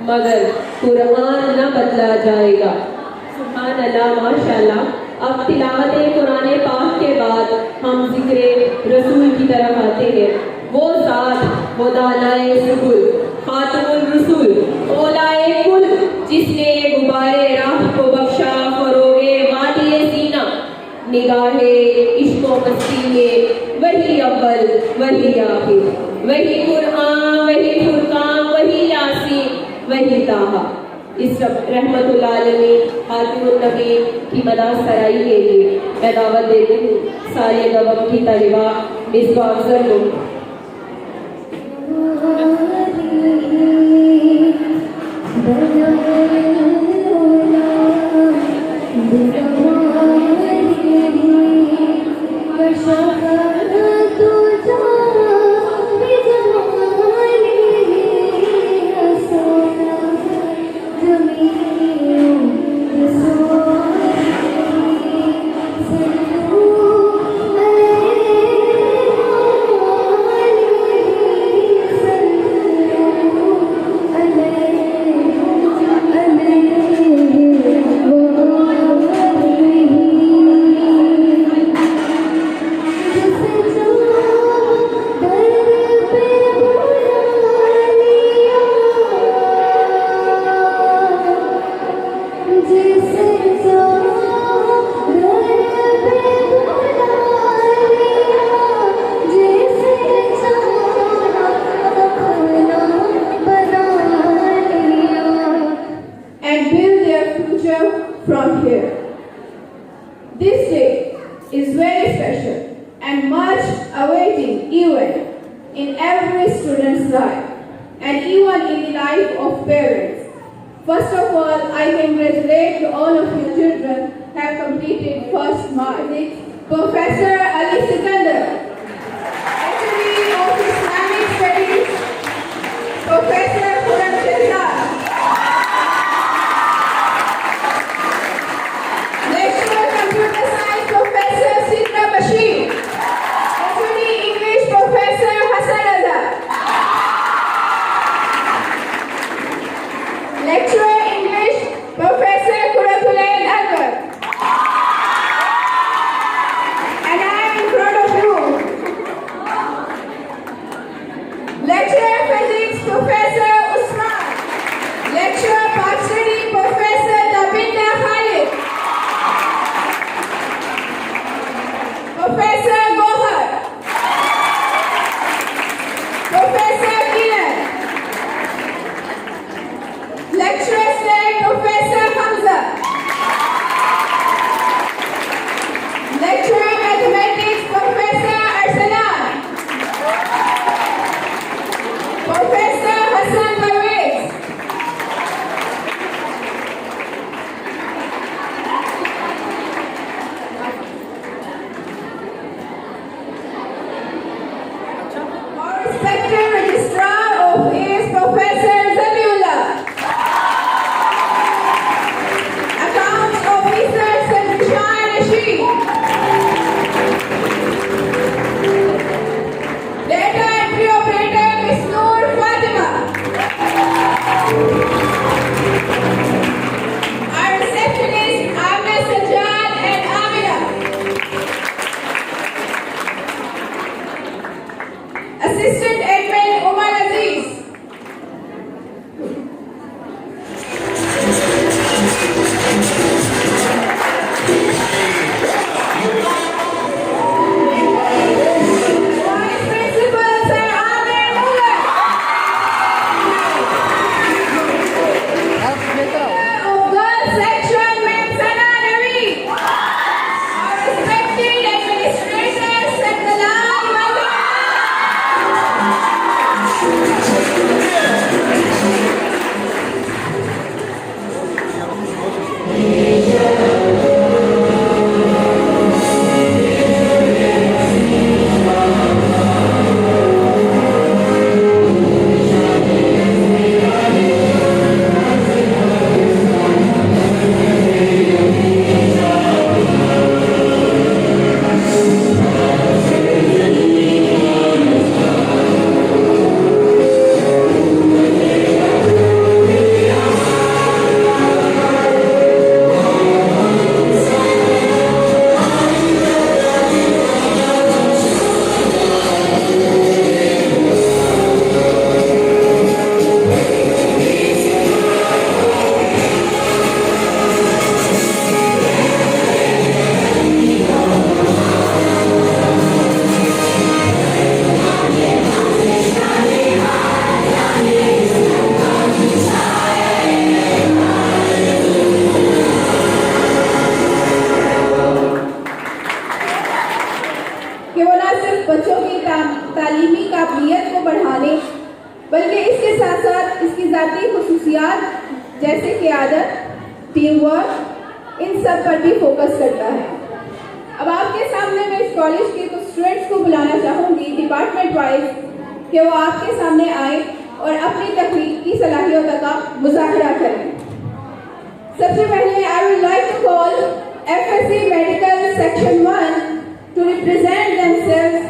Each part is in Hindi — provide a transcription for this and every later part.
मगर कुरान न बदला जाएगा। सुभान अल्लाह, माशाअल्लाह। अब तिलावत कुरान पाक के बाद हम जिक्र रसूल की तरफ आते हैं। वो ज़ात, वो दानाए सुबुल, खातमुल रसूल, औलाए कुल, जिसने ये गुबारे राह को बख्शा, फरोगे वादिए सीना, निगाहे इश्क़ो मस्ती में वही अव्वल वही आखिर, वही कुरान वही फुरकान वही यासीन वही ताहा। इस रहमतुल आलमीन खातिमुन नबी की मदा सराई के लिए मैं दावत देती हूँ सारे गवम की तलिबा मिसबा अफजल को। From here. This day is very special and much awaiting event in every student's life and even in the life of parents. First of all, I congratulate all of you children who have completed first mark. Professor Ali Sikandar, Lecturer of Islamic Studies, Professor Quran Shazad, Lecturer English, Professor Quratulain Akbar. And I am in front of you team work, इन सब पर भी फोकस करता है। अब आपके सामने मैं इस कॉलेज के कुछ स्टूडेंट्स को बुलाना चाहूँगी डिपार्टमेंट वाइज कि वो आपके सामने आए और अपनी तकनीकी सलाहियतों का मुज़ाहरा करें। सबसे पहले I would like to call FSC medical section 1 to represent themselves.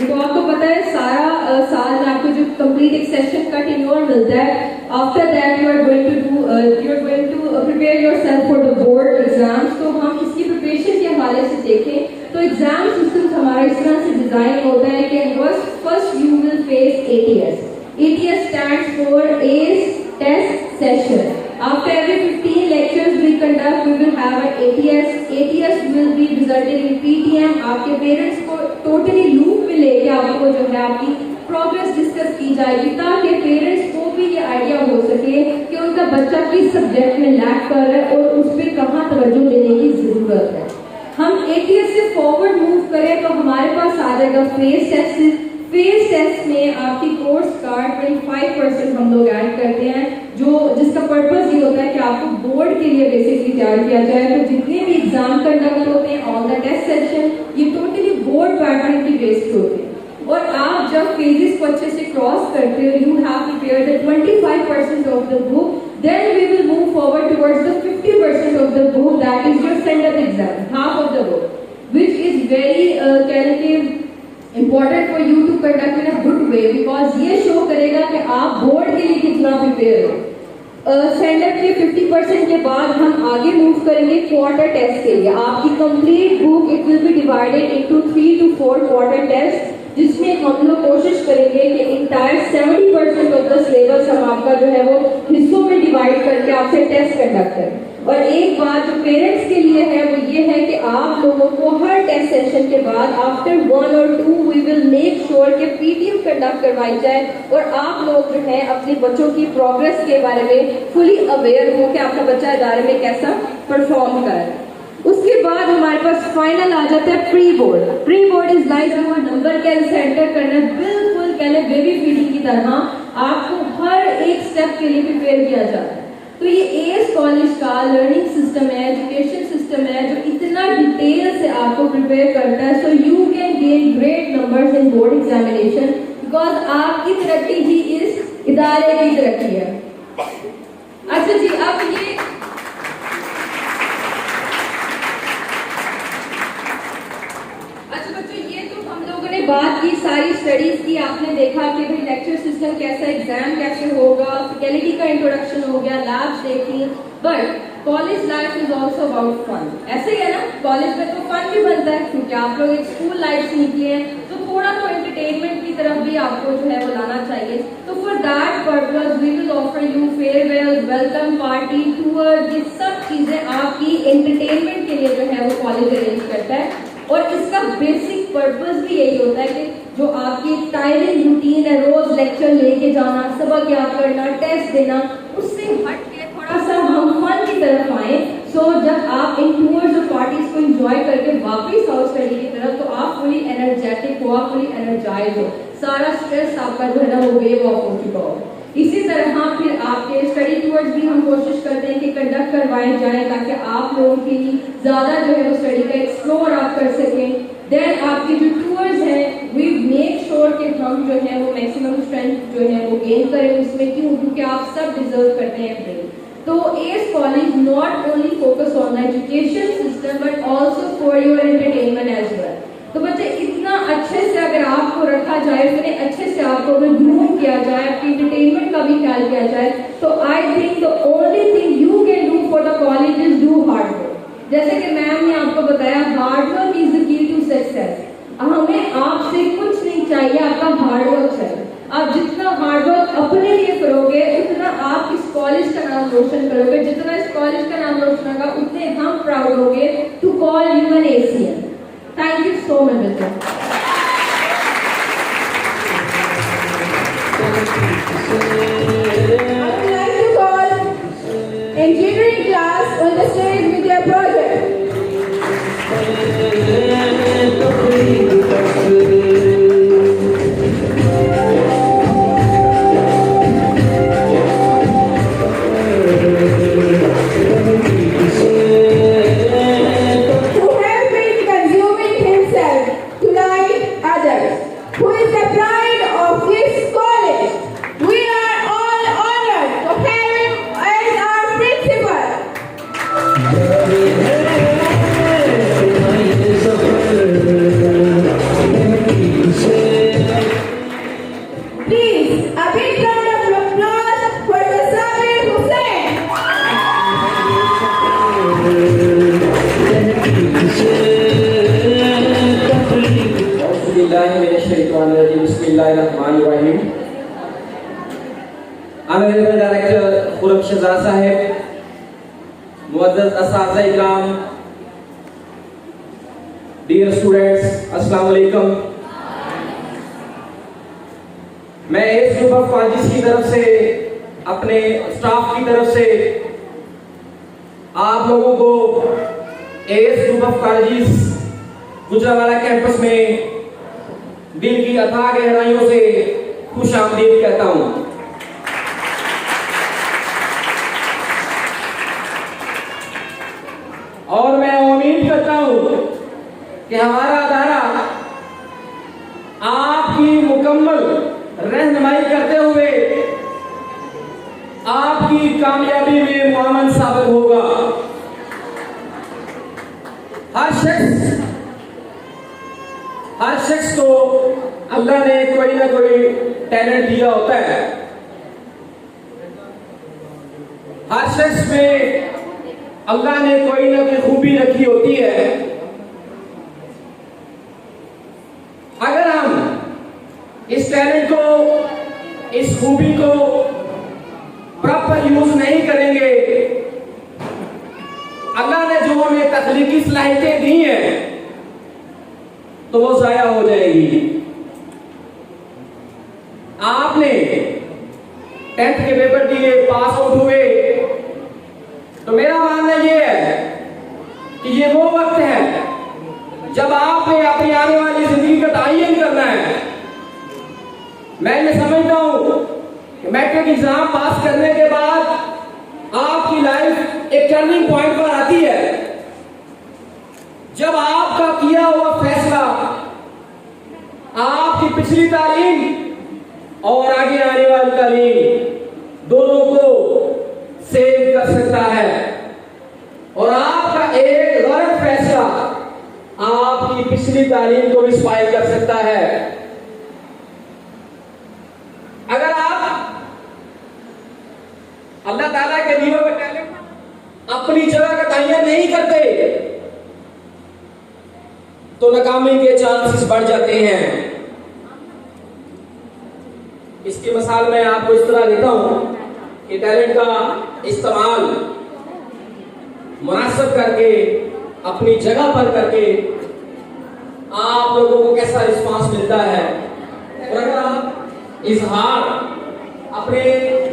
तो आपको पता है सारा साल मैं आपको जो complete एक session cut in your middle that after that you are going to prepare yourself for the board exams. तो हम इसकी preparation के हवाले से देखें तो एग्जाम सिस्टम हमारा इस तरह से डिजाइन होता है कि first you will face ATS. ATS stands for ACE Test Session. After every 15 lectures we conduct, we will have an ATS. ATS will be resulted in PTM. आपके पेरेंट्स को टोटली लूप में लेके आपको जो है आपकी प्रोग्रेस डिस्कस की जाएगी ताकि पेरेंट्स को भी ये आइडिया हो सके कि उनका बच्चा किस सब्जेक्ट में लैक कर रहा है और उस पर कहाँ तवज्जो देने की जरूरत है. हम ATS से फॉरवर्ड मूव करें तो हमारे पास आ जाएगा फेस टेस्ट. फेस टेस्ट में आपकी कोर्स का 25% हम लोग ऐड करते हैं जिसका पर्पस ये होता है कि आपको बोर्ड के लिए बेसिकली तैयार किया जाए. तो जितने भी एग्जाम कंडक्ट होते हैं ऑन द टेस्ट सेशन ये टोटली बोर्ड पैटर्न की बेस्ड होते हैं और आप जब फेजेस को अच्छे से क्रॉस करते हो you have prepared the 25% of the book. Then we will move forward towards the 50% of the book, that is your stand-up exam, half of the book, which is very important for you to conduct in a good way because ये show करेगा कि आप बोर्ड के लिए कितना प्रिपेयर हो. स्टैंड-अप के 50% के बाद हम आगे मूव करेंगे क्वार्टर टेस्ट के लिए. आपकी complete book it will be divided into 3 to 4 quarter test जिसमें हम लोग कोशिश करेंगे कि इंटायर 70% ऑफ द सिलेबस हम आपका जो है वो हिस्सों में डिवाइड करके आपसे टेस्ट कंडक्ट करें. और एक बात जो पेरेंट्स के लिए है वो ये है कि आप लोगों को हर टेस्ट सेशन के बाद after 1 or 2 we will make sure कि PTM कंडक्ट करवाई जाए और आप लोग जो है अपने बच्चों की प्रोग्रेस के बारे में फुली अवेयर हो कि आपका बच्चा इदारे में कैसा परफॉर्म कर रहा है. उसके बाद हमारे पास फाइनल आ जाता है pre board. Pre board is like हमारा नंबर कैसे सेंटर करना है बिल्कुल कहले बेबी फीडिंग की तरह आपको हर एक स्टेप के लिए प्रिपेयर किया जाता है. तो ये AS कॉलेज का लर्निंग सिस्टम है, एजुकेशन सिस्टम है जो इतना डिटेल से आपको प्रिपेयर करता है so you can gain great numbers in board examination because आपकी तरक्की ही इस इदारे की तरक्की है. अच्छा जी अब ये बात की सारी स्टडीज की आपने देखा कि भाई लेक्चर सिस्टम कैसा, एग्जाम कैसे होगा, फैकल्टी का इंट्रोडक्शन हो गया, लैब्स देखी. But college life is also about fun. ऐसे ही है ना, कॉलेज में तो फन भी बनता है क्योंकि आप लोग एक स्कूल लाइफ से निकले हैं तो थोड़ा तो एंटरटेनमेंट की तरफ भी आपको जो है वो लाना चाहिए. तो for that purpose we will offer you farewell, welcome party, tour. ये सब चीजें आपकी एंटरटेनमेंट के लिए जो है वो कॉलेज अरेंज करता है और इसका बेसिक पर्पस भी यही होता है कि जो आपकी टायरिंग रूटीन है रोज लेक्चर लेके जाना, सबक याद करना, टेस्ट देना, उससे हट के थोड़ा सा हम फन की तरफ आए. सो जब आप इन टूर्स और पार्टीज को एंजॉय करके वापस आओ स्टडी की तरफ तो आप फुली एनर्जेटिक हो, आप फुली एनर्जाइज हो, सारा स्ट्रेस आपका जो है ना वो वेव ऑफ हो चुका हो. इसी तरह फिर आपके स्टडी टूर्स भी हम कोशिश करते हैं कि कंडक्ट करवाए जाएं ताकि आप लोगों के लिए ज्यादा जो है वो स्टडी का एक्सप्लोर आप कर सकें. देन आपके जो टूर्स हैं वी मेक श्योर कि हम जो है वो मैक्सिमम स्ट्रेंथ जो है वो गेन करें उसमें. क्यों? क्योंकि आप सब डिजर्व करते हैं ब्रेक. तो AS college not only focus on the education system but also for your entertainment as well. तो बच्चे इतना अच्छे से अगर आपको रखा जाए, इतने अच्छे से आपको अगर ग्रूम किया जाए, आपकी एंटरटेनमेंट का भी ख्याल किया जाए तो I think the only thing you can do for the college is do hard work. जैसे कि मैम ने आपको बताया hard work is the key to success. हमें आपसे कुछ नहीं चाहिए, आपका हार्ड वर्क चाहिए. आप जितना हार्ड वर्क अपने लिए करोगे उतना आप इस कॉलेज का नाम रोशन करोगे. जितना इस कॉलेज का नाम रोशन होगा उतने हम प्राउड होंगे to call you an ACN. Thank you so much, Mr. I would like to call engineering class on the stage with their project. Who is the pride of this college? We are all honored to have him as our principal. big round of applause for Sabir Hussain. बिस्मिल्लाहिर्रहमानिर्रहीम। Honorable Director Khurram Shahzad Sahib, मुअज़्ज़ज़ असातिज़ा इकराम, dear students, अस्सलाम वालेकुम। मैं एस ग्रुप ऑफ कॉलेजेस की तरफ से, अपने स्टाफ की तरफ से आप लोगों को S group of colleges Gujranwala campus में दिल की अथाह गहराइयों से खुश आमदीद कहता हूं। और मैं उम्मीद करता हूं कि हमारा अदारा आपकी मुकम्मल रहनुमाई करते हुए आपकी कामयाबी में मुआवन साबित होगा। हर शख्स को अल्लाह ने कोई ना कोई टैलेंट दिया होता है। हर शख्स में अल्लाह ने कोई ना कोई खूबी रखी होती है। अगर हम इस टैलेंट को, इस खूबी को प्रॉपर यूज नहीं करेंगे, अल्लाह ने जो हमें तख्लीकी सलाहियतें दी हैं तो वो जाया हो जाएगी। आपने 10th के पेपर दिए, पास आउट हुए, तो मेरा मानना ये है कि ये वो वक्त है जब आपने अपनी आने वाली जिंदगी का तयन करना है। मैं ये समझता हूं कि मैट्रिक एग्जाम पास करने के बाद आपकी लाइफ एक टर्निंग पॉइंट पर आती है, जब आपका किया हुआ फैसला आपकी पिछली तालीम और आगे आने वाली तालीम दोनों को सेव कर सकता है, और आपका एक गलत फैसला आपकी पिछली तालीम को भी स्पॉइल कर सकता है। अगर आप अल्लाह ताला के दिए हुए टैलेंट अपनी जगह का तयन नहीं करते तो नाकामी के चांसेस बढ़ जाते हैं। इसकी मिसाल मैं आपको इस तरह देता हूं कि टैलेंट का इस्तेमाल मुनासिब करके, अपनी जगह पर करके आप लोगों को कैसा रिस्पांस मिलता है, और अगर आप इजहार अपने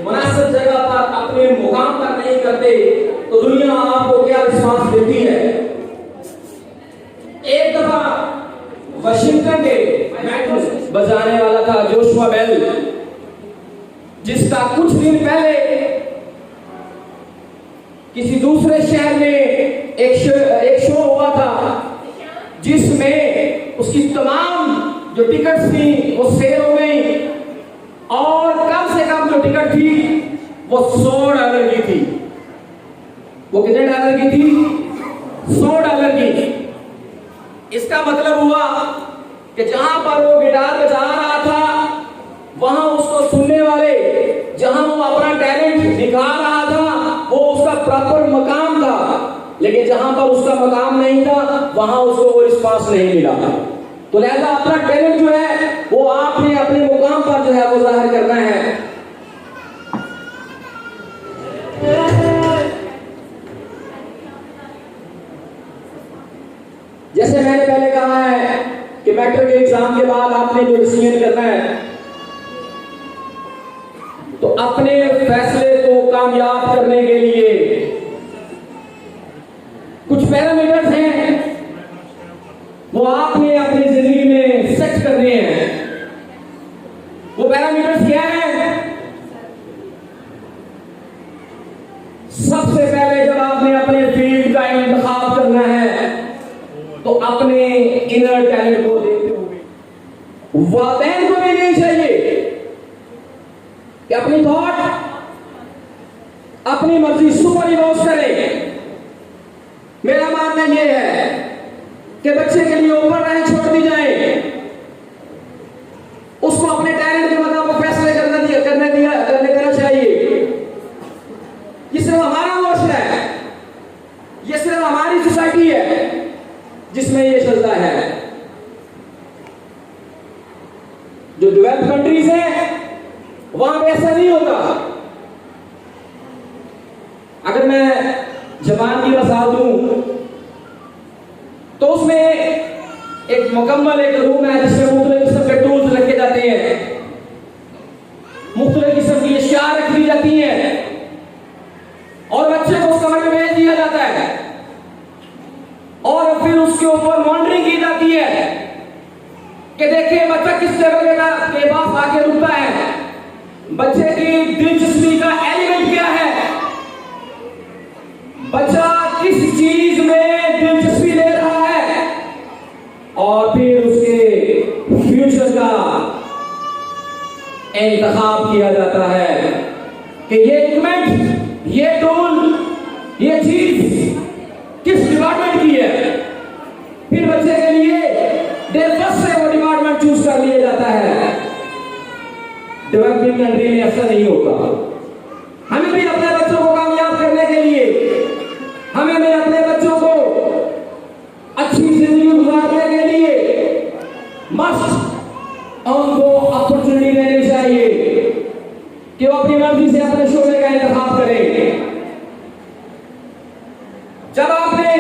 मुनासिब जगह पर, अपने मुकाम पर नहीं करते तो दुनिया आपको क्या रिस्पांस देती है। एक दफा वाशिंगटन के मेट्रो बजाने वाला था जोशुआ बेल, जिसका कुछ दिन पहले किसी दूसरे शहर में एक शो हुआ था जिसमें उसकी तमाम जो टिकट्स थी वो सेल हो गई, और कम से कम जो टिकट थी वो $100 की थी। वो कितने डॉलर की थी? $100 की। इसका मतलब हुआ कि जहां पर वो गिटार बजा रहा था वहां उसको सुनने वाले, जहां वो अपना टैलेंट दिखा रहा था वो उसका प्रॉपर मकाम था, लेकिन जहां पर उसका मकाम नहीं था वहां उसको वो रिस्पांस नहीं मिला। तो लिहाजा अपना टैलेंट जो है वो आपने अपने मुकाम पर जो है वो जाहिर करना है। जैसे मैंने पहले कहा है कि मैट्रिक के एग्जाम के बाद आपने जो डिसीजन करना है, तो अपने फैसले को कामयाब करने के लिए कुछ पैरामीटर्स हैं वो आपने अपनी जिंदगी में सेट करने हैं। वो पैरामीटर्स क्या हैं? सबसे पहले जब आपने अपने फील्ड का इंतखाब करना है तो अपने इनर टैलेंट को देखते हुए, वालिदैन को भी नहीं चाहिए कि अपनी थॉट, अपनी मर्जी सुपर इम्पोज करें। मेरा मानना यह है कि बच्चे के लिए ऊपर रैंक छोड़ दी जाए, उसको अपने टैलेंट के मुताबिक फैसले करने वहां पे ऐसा नहीं होता। अगर मैं जबान की मिसाल दूं तो उसमें एक मुकम्मल एक रूम है जिसमें मुख्तलिफ किस्म के टूल्स रखे जाते हैं, मुख्तलिफ किस्म की अशिया रख दी जाती हैं और बच्चे को उस कमरे में भेज दिया जाता है और फिर उसके ऊपर मॉनिटरिंग की जाती है कि देखिए बच्चा किस लेवल के पास आके रुकता है, बच्चे की दिलचस्पी का एलिमेंट क्या है, बच्चा किस चीज में दिलचस्पी ले रहा है और फिर उसके फ्यूचर का इंतखाब किया जाता है कि ये इक्विपमेंट, ये टूल, ये चीज किस डिपार्टमेंट की है। फिर बच्चे के लिए डे फर्स्ट से वो डिपार्टमेंट चूज कर लिया जाता है। डेवलपिंग कंट्री में ऐसा नहीं होता। हमें भी अपने बच्चों को कामयाब करने के लिए, हमें भी अपने बच्चों को अच्छी जिंदगी गुजारने के लिए मस्त उनको अपॉर्चुनिटी देनी चाहिए कि वो अपनी मर्जी से अपने शोबे का इंतखाब करें। जब आपने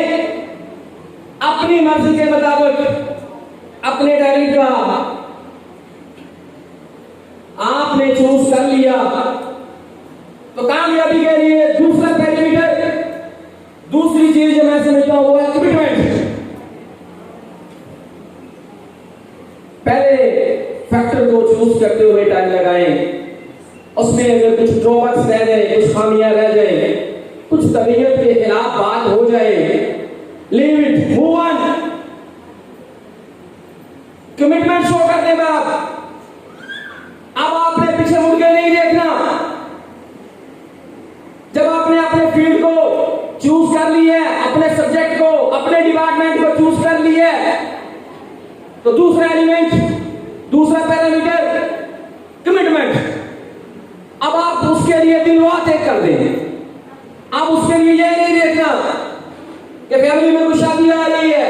अपनी मर्जी के मुताबिक अपने टैलेंट का आपने चूज कर लिया तो कामयाबी के लिए दूसरा पैरामीटर, दूसरी चीज जो मैं समझता हूं वो है कमिटमेंट। पहले फैक्टर को चूज करते हुए टाइम लगाएं, उसमें अगर कुछ ड्रॉबैक्स रह जाए, कुछ खामियां रह जाए, कुछ तबीयत के खिलाफ बात हो जाए, leave it, move on. Commitment show करने में अब आपने पीछे मुड़ के नहीं देखना। जब आपने अपने फील्ड को चूज कर लिया है, अपने सब्जेक्ट को, अपने डिपार्टमेंट को चूज कर लिया है, तो दूसरा एलिमेंट, दूसरा पैरामीटर कमिटमेंट। अब आप उसके लिए दिन रात एक कर दें। आप उसके लिए ये नहीं देखना कि फैमिली में कोई शादी आ रही है,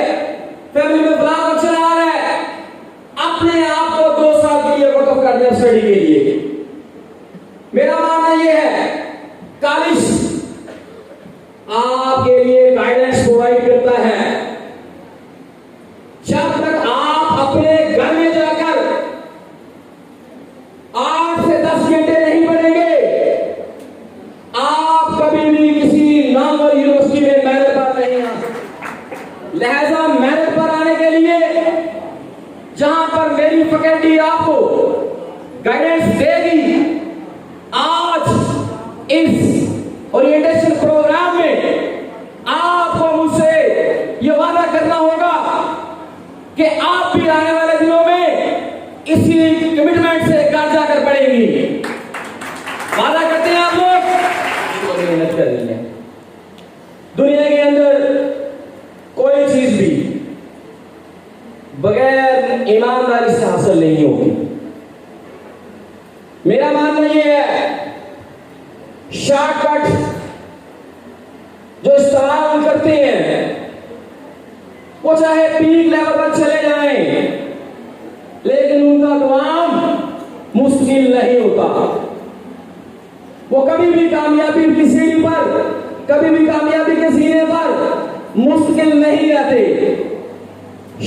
फैमिली में फलां फंक्शन आ रहा है, अपने आप को 2 साल के लिए वक्फ कर दें स्टडी के लिए। मेरा मानना यह है कॉलेज आपके लिए गाइडेंस प्रोवाइड करता है। जब तक आप अपने घर में जाकर 8 से 10 घंटे नहीं पढ़ेंगे, आप कभी भी किसी नामवर यूनिवर्सिटी में मेरिट पर नहीं आ सकते। लिहाजा मेरिट पर आने के लिए जहां पर मेरी फैकल्टी आपको गाइडेंस देगी, आज इस ओरिएंटेशन प्रोग्राम में आपको मुझसे यह वादा करना होगा कि आप भी आने वाले दिनों में इसी कमिटमेंट से घर जाकर पढ़ेंगी। वादा करते हैं आप लोग, मेहनत कर रही है। दुनिया के अंदर कोई चीज भी बगैर ईमानदारी से हासिल नहीं होगी। मेरा मानना यह है शॉर्टकट जो इस्तेमाल करते हैं वो चाहे पीक लेवल पर चले जाएं, लेकिन उनका काम मुश्किल नहीं होता। वो कभी भी कामयाबी की सीढ़ी पर, कभी भी कामयाबी के सीने पर मुश्किल नहीं रहते।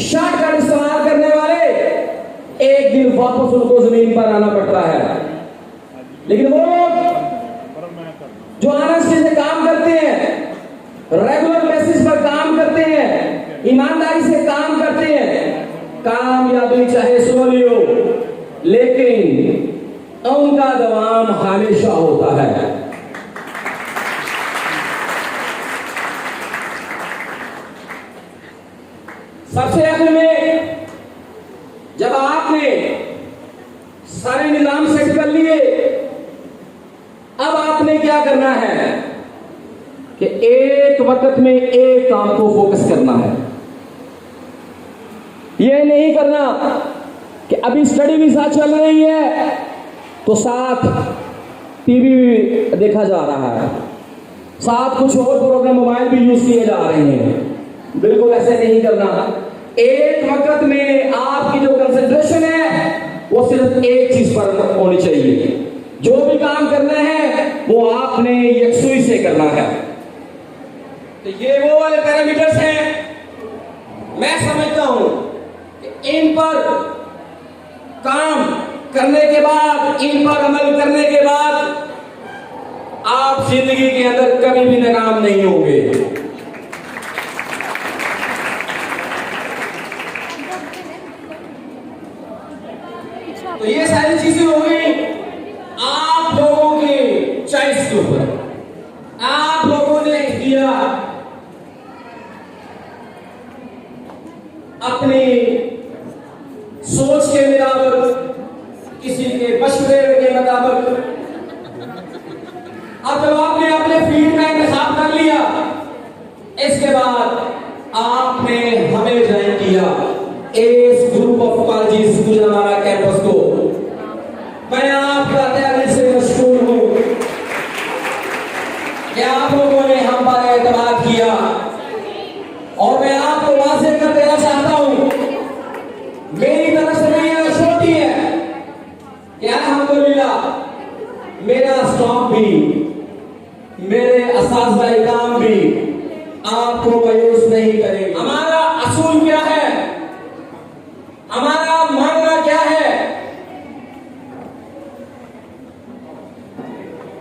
शॉर्टकट इस्तेमाल करने वाले एक दिन वापस उनको जमीन पर आना पड़ता है। लेकिन वो जो आनंद से काम करते हैं, रेगुलर बेसिस पर काम करते हैं, ईमानदारी से काम करते हैं, कामयाबी चाहे स्लोली हो लेकिन उनका दवाम हमेशा होता है। सबसे आखिर में जब आपने सारे निजाम सेट कर लिए, अब आपने क्या करना है कि एक वक्त में एक काम को फोकस करना है। यह नहीं करना कि अभी स्टडी भी साथ चल रही है तो साथ टीवी भी देखा जा रहा है, साथ कुछ और प्रोग्राम मोबाइल भी यूज किए जा रहे हैं। बिल्कुल ऐसे नहीं करना। एक वक्त में आपकी जो कंसंट्रेशन है वो सिर्फ एक चीज पर होनी चाहिए। जो करना है वो आपने यकसुई से करना है। तो ये वो वाले पैरामीटर्स हैं, मैं समझता हूं कि इन पर काम करने के बाद, इन पर अमल करने के बाद आप जिंदगी के अंदर कभी भी नाकाम नहीं होंगे। तो ये सारी चीजें हो गई आप लोगों के चॉइस के ऊपर। आप लोगों ने किया अपनी सोच के मुताबिक, किसी के मशवरे के मुताबिक। अब जब आपने अपने फील्ड का इंतखाब कर लिया, इसके बाद आपने हमें ज्वाइन किया इस group of colleges Gujranwala campus को। मैं आपका तहे दिल से मशकूर हूं कि आप लोगों ने हम पर एतमाद किया, और मैं आपको वाज़ेह कर देना चाहता हूं, मेरी तरफ से मेरी छोटी है कि अल्हम्दुलिल्लाह मेरा स्टाफ भी, मेरे असातिज़ा-ए-किराम भी आपको मायूस नहीं करेंगे। हमारा असूल क्या है, हमारा मानना क्या है?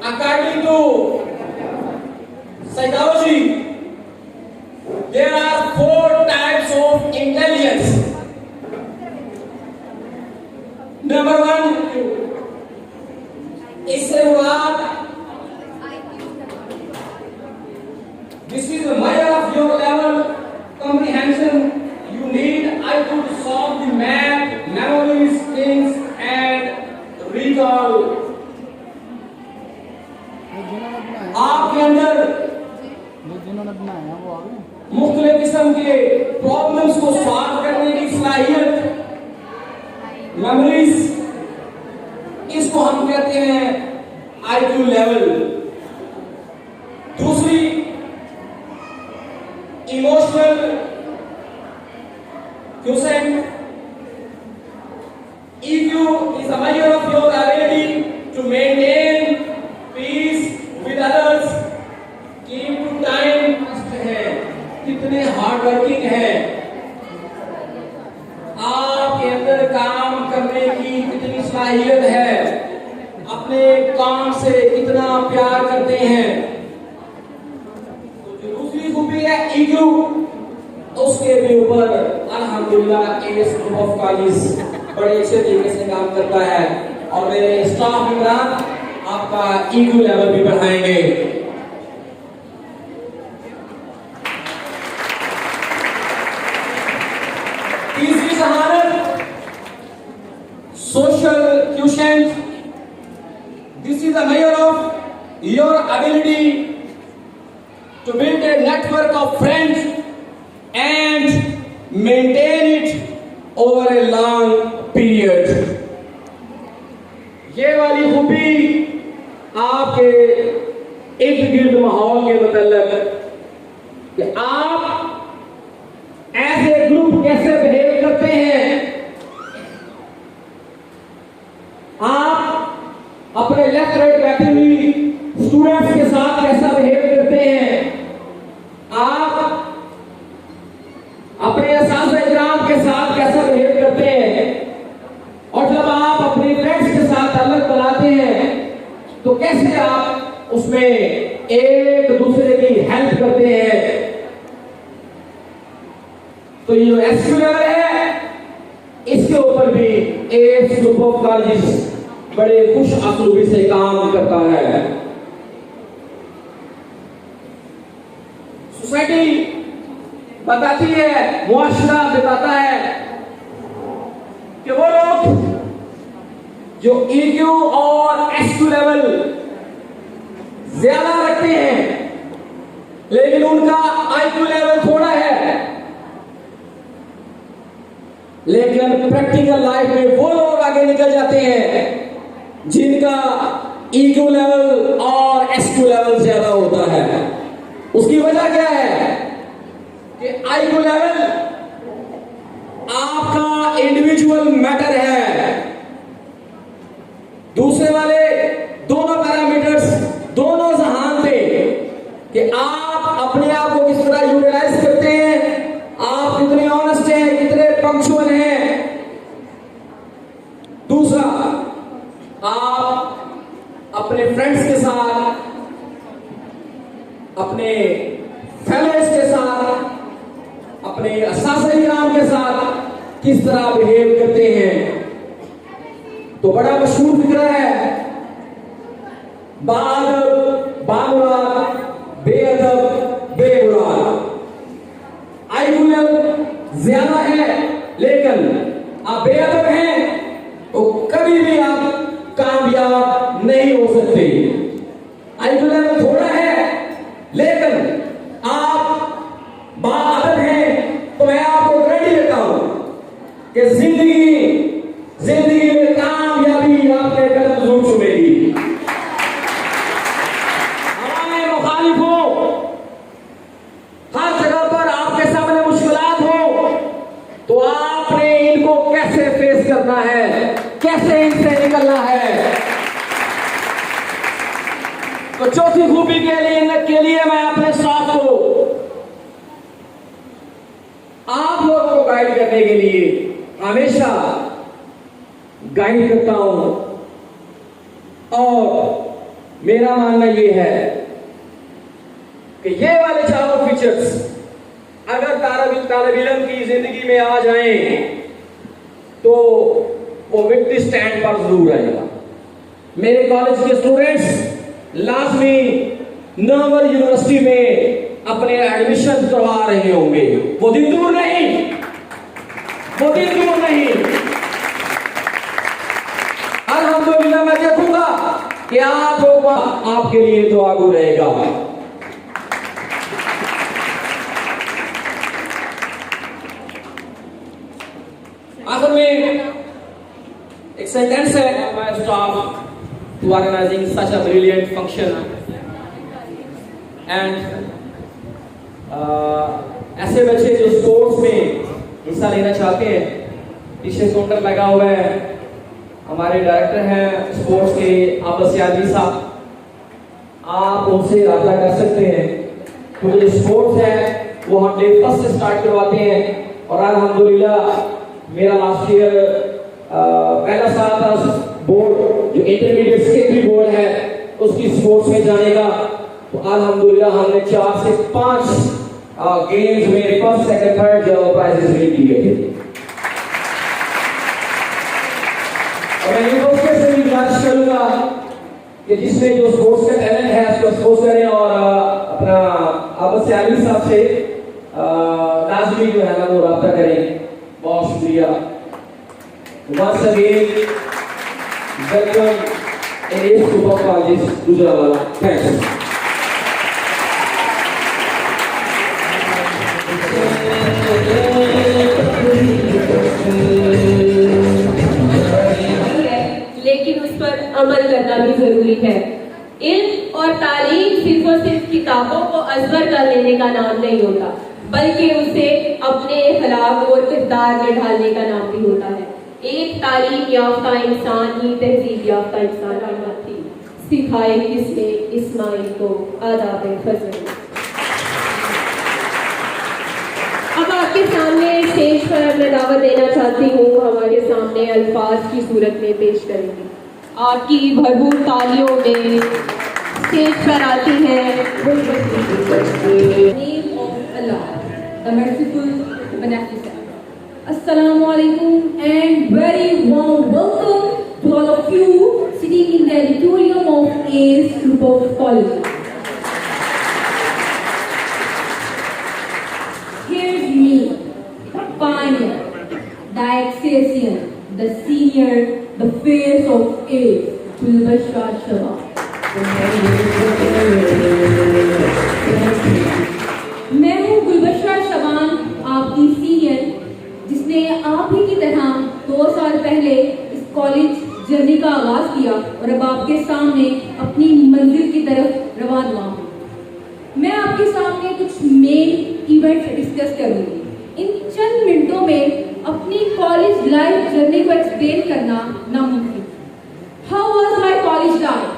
According to psychology, there are 4 types of intelligence. Number 1, इससे मुराद, this is a measure of your level comprehension. You need IQ to solve the math, memorize things and recall. आपके अंदर मुख्तलिफ किस्म के प्रॉब्लम्स को सॉल्व करने की सलाहियत, मेमोरीज, इसको हम कहते हैं IQ लेवल। दूसरी, emotional quotient. EQ is a measure of your ability to maintain peace with others, keep to time, है कितने हार्ड वर्किंग है, आपके अंदर काम करने की कितनी सलाहियत है, अपने काम से कितना प्यार करते हैं। तो जो दूसरी खूबी है EQ, उसके भी ऊपर अल्हम्दुलिल्लाह इस ग्रुप ऑफ कॉलेज बड़े अच्छे तरीके से काम करता है, और मेरे स्टाफ मेंबर आपका EQ लेवल भी बढ़ाएंगे। तीसरी शहादत, social quotient. This is a measure of your ability to build a network of friends and maintain it over a long period. ये वाली खूबी आपके इर्द गिर्द माहौल के मतलब कि आप एज ए ग्रुप कैसे बिहेव करते हैं, आप अपने लेफ्ट राइट बैठी हुई स्टूडेंट्स के साथ कैसा बिहेव करते हैं, आप अपने असातिज़ा-ए-किराम के साथ कैसा बिहेव करते हैं, और जब आप अपने फ्रेंड्स के साथ ताल्लुक बनाते हैं तो कैसे आप उसमें एक दूसरे की हेल्प करते हैं। तो ये जो SQ लेवल है, इसके ऊपर भी एक ग्रुप ऑफ कॉलेजेस बड़े खुश असलूबी से काम करता है। सोसाइटी बताती है, मुआशरा बताता है कि वो लोग जो EQ और SQ लेवल ज्यादा रखते हैं लेकिन उनका IQ लेवल थोड़ा है, लेकिन प्रैक्टिकल लाइफ में वो लोग आगे निकल जाते हैं जिनका EQ लेवल और SQ लेवल ज्यादा होता है। उसकी वजह क्या है कि IQ लेवल आपका इंडिविजुअल मैटर है, दूसरे वाले दोनों पैरामीटर अपने फ्रेंड्स के साथ, अपने फेलोज के साथ, अपने असाइयाम के साथ किस तरह बिहेव करते हैं। तो बड़ा मशहूर फिक्रा है, बाअदब बामुराद बेअदब बेमुराद। आईक्यू ज्यादा है लेकिन आप बेअदब हैं तो कभी भी आप कामयाब नहीं हो सकते। आईक्यू लेवल थोड़ा है लेकिन आप बाअदब हैं तो मैं आपको गारंटी देता हूं कि जिंदगी में कामयाबी आपके कदम जरूर चुमेगी। हमारे मुखालिफों, हर जगह पर आपके सामने मुश्किलात हो तो आपने इनको कैसे फेस करना है, कैसे इनसे निकलना है। तो चौथी खूबी के लिए मैं अपने साथ को आप लोगों को गाइड करने के लिए हमेशा गाइड करता हूं। और मेरा मानना यह है कि ये वाले चारों फीचर्स अगर तालिब इल्म की जिंदगी में आ जाएं तो वो विक्ट्री स्टैंड पर जरूर आएगा। मेरे कॉलेज के स्टूडेंट्स लाजमी नवंबर यूनिवर्सिटी में अपने एडमिशन करवा रहे होंगे। वो दिन दूर नहीं, वो दिन दूर नहीं। अल्हम्दुलिल्लाह मैं देखूंगा कि आप लोग आपके लिए तो आगू रहेगा। आखिर में एक सेंटेंस है, my staff to organising such a brilliant function and ऐसे बच्चे जो स्पोर्ट्स में हिस्सा लेना चाहते हैं, पीछे काउंटर लगा हुआ है, हमारे डायरेक्टर हैं स्पोर्ट्स के आबस यादवी साहब, आप उनसे रब्ता कर सकते हैं। तो जो स्पोर्ट्स है वो हम डे फर्स्ट से स्टार्ट करवाते हैं और अल्हम्दुलिल्लाह मेरा लास्ट ईयर पहला साल था बोर्ड जो इंटरमीडिएट सेकेंडरी बोर्ड है उसकी स्पोर्ट्स में जाने का। तो अल्हम्दुलिल्लाह हमने 4 से 5 गेम्स में फर्स्ट सेकंड थर्ड जो प्राइजेस विन किए थे। और मैं यूनिवर्सिटी से भी गुजारिश करूंगा कि जिसमें जो स्पोर्ट्स का टैलेंट है उसको एक्सपोज करें और अपना आबस यादवी साहब से लाजमी जो है ना वो रब्ता करें। बहुत शुक्रिया। Once again welcome S super college Gujranwala. Thanks. लेकिन उस पर अमल करना भी जरूरी है। इल्म और तालीम सिर्फ और सिर्फ किताबों को अज़बर कर लेने का नाम नहीं होता, बल्कि उसे अपने अखलाक और किरदार में ढालने का नाम भी होता है। एक तालीम याफ्ता इंसान ही तहजीब याफ्ता इंसान कहलाती। सिखाए किसने इस्माइल को आदाब फजल। अब आपके सामने स्टेज पर मैं दावत देना चाहती हूँ, हमारे सामने अल्फाज की सूरत में पेश करेंगे। आपकी भरपूर तालियों में स्टेज पर आती है name of Allah the merciful beneficent. Assalamu alaikum and very warm welcome to all of you sitting in the auditorium of ACE Group of Colleges. Here's me, the pioneer, the Accessian, the senior, the face of ACE, Gulbashra Shabab. मैं हूँ गुलबशरा शबान, आपकी सीनियर, जिसने आप ही की तरह 2 साल पहले इस कॉलेज जर्नी का आगाज किया और अब आपके सामने अपनी मंजिल की तरफ रवाना हूँ। मैं आपके सामने कुछ मेन इवेंट्स डिस्कस करूंगी। इन चंद मिनटों में अपनी कॉलेज लाइफ जर्नी को एक्सप्लेन करना नामुमकिन। How was my college life?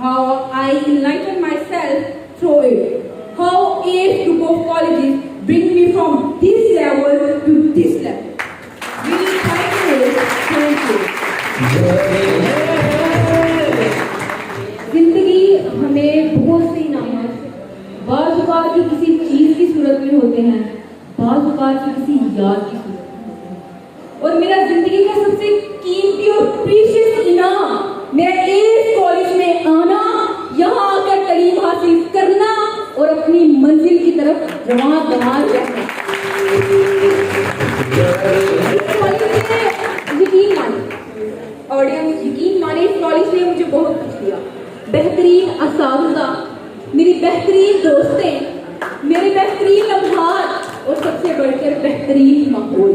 How I enlightened myself through it? How ACE group of colleges bring me from this level to this level? Really thank you. जिंदगी हमें बहुत से इनामात बाज़ औक़ात की किसी चीज़ की सूरत में होते हैं, बाज़ औक़ात की किसी याद की सूरत में होते हैं। और मेरा ज़िंदगी का सबसे कीमती और प्रीशियस इनाम मेरा इस कॉलेज में आना, यहाँ आकर तालीम हासिल करना और अपनी मंजिल की तरफ रवां दमार रहना। यकीन माने ऑडियंस, यकीन माने इस कॉलेज ने मुझे बहुत कुछ दिया। बेहतरीन असातिज़ा, मेरी बेहतरीन दोस्तें, मेरे बेहतरीन लम्हात और सबसे बढ़कर बेहतरीन माहौल।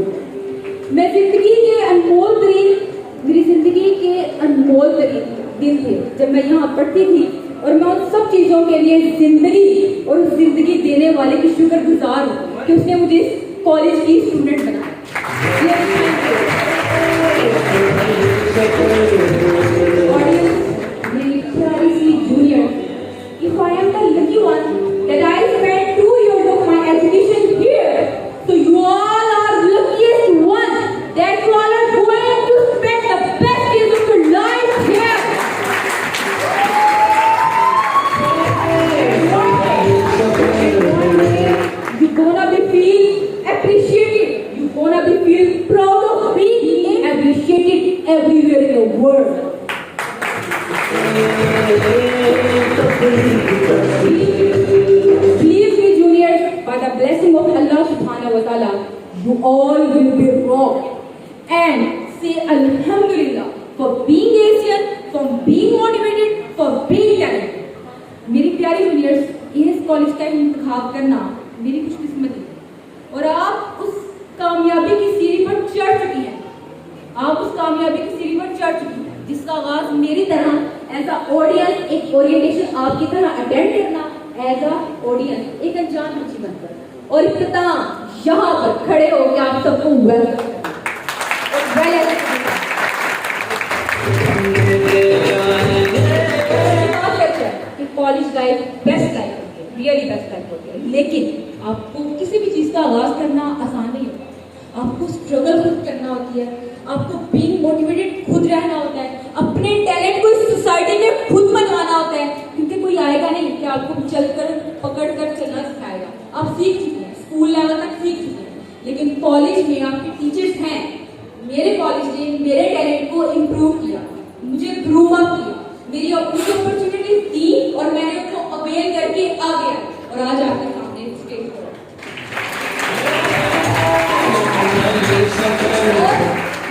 मैं जिंदगी के अनमोल तरीन मेरी जिंदगी के अनमोल तरीन दिन थे जब मैं यहाँ पढ़ती थी, और मैं उन सब चीज़ों के लिए जिंदगी और उस जिंदगी देने वाले की शुक्रगुजार हूँ कि उसने मुझे इस कॉलेज की स्टूडेंट बनाया। मेरी प्यारी सी junior, if I am the lucky one that I spent 2 years of my education here, so you all are luckiest one that you all are going to spend the best years of your life here. You gonna be feel appreciated. You gonna be feel proud of being appreciated everywhere in the world. Believe me, juniors, by the blessing of Allah subhanahu wa ta'ala, you all will be wrong. And say Alhamdulillah for being Asian, for being motivated, for being talented. मेरी प्यारी जूनियर्स, इस कॉलेज का इंतखाब करना मेरी खुशकिस्मती है और आप उस कामयाबी की सीढ़ी पर चढ़ चुकी हैं। आप उस कामयाबी की सीढ़ी पर चढ़ चुकी हैं जिसका आगाज मेरी तरह एज अ ऑडियंस एक ओरिएंटेशन आपकी तरह अटेंड करना एज अ ऑडियंस एक अनजान बच्ची बनकर और इख्तिताम यहाँ पर खड़े होकर आप सबको welcome college life best life होती है, रियली बेस्ट लाइफ होती है, लेकिन आपको किसी भी चीज़ का आगाज करना आसान नहीं होता। आपको स्ट्रगल खुद करना होती है, आपको बीइंग मोटिवेटेड खुद रहना होता है, अपने टैलेंट को इस सोसाइटी में खुद मनवाना होता है, क्योंकि कोई आएगा नहीं कि आपको चलकर पकड़ कर चलना सिखाएगा। आप सीख चुके हैं, स्कूल लेवल तक सीख चुके हैं, लेकिन कॉलेज में आपके टीचर्स हैं। मेरे कॉलेज ने मेरे टैलेंट को इम्प्रूव किया, मुझे ग्रूम अप किया, मेरी अपॉर्चुनिटीज दी और मैंने उनको अवेल करके आ गया और आज आपके सामने स्टेज पर।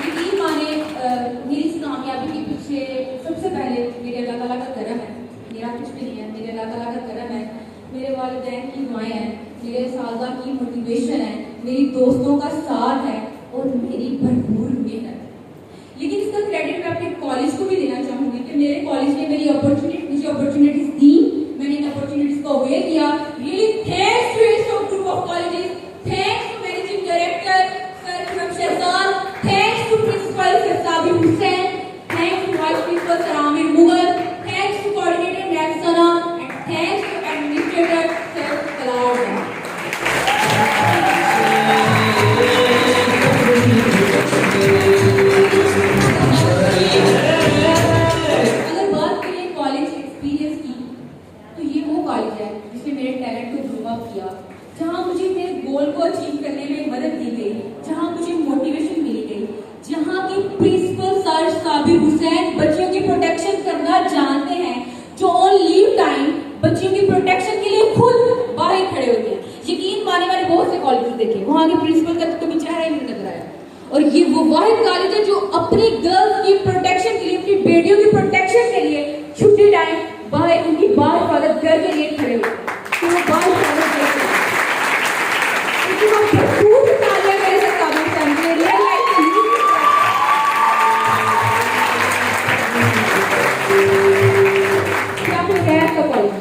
यकीन माने मेरी इस कामयाबी के पीछे सबसे पहले मेरे अल्लाह ताला का करम है। मेरा कुछ भी नहीं है, मेरे अल्लाह ताला का करम है, मेरे वालिदैन की दुआएं हैं, मेरे साजा की मोटिवेशन है, मेरी दोस्तों का साथ है और मेरी भरपूर मेहनत। लेकिन इसका क्रेडिट मैं अपने कॉलेज को भी देना चाहूंगी कि मेरे कॉलेज ने मुझे अपॉर्चुनिटीज दी, मैंने इन अपॉर्चुनिटीज को अवेल किया। रियली थैंक्स टू इस group of colleges, thanks to managing director sir Khurram Shahzad, thanks to principal sir Sabir Hussain, thanks to vice principal sir Aamir Mughal, thanks to coordinator ma'am Sana and thanks to administrator sir Kalar. जहाँ मुझे मेरे गोल को अचीव करने में मदद दी गई, जहाँ मुझे मोटिवेशन मिली गई, जहाँ की प्रिंसिपल सर साबिर हुसैन बच्चों की प्रोटेक्शन करना जानते हैं, जो ऑन लीव टाइम बच्चों की प्रोटेक्शन के लिए खुद बाहर खड़े होते हैं। यकीन माने मैंने बहुत से कॉलेज देखे, वहाँ के प्रिंसिपल का तो कभी चेहरा ही नहीं नजर आया, और ये वो वाहिद कॉलेज है जो अपनी गर्ल्स की प्रोटेक्शन के लिए, अपनी बेटियों की प्रोटेक्शन के लिए छुट्टी टाइम बाहर उनकी बाल हिफाजत घर के लिए खड़े हुए। तो वो बाल हिफाजत करते हैं, क्या कोई है ऐसा कॉलेज?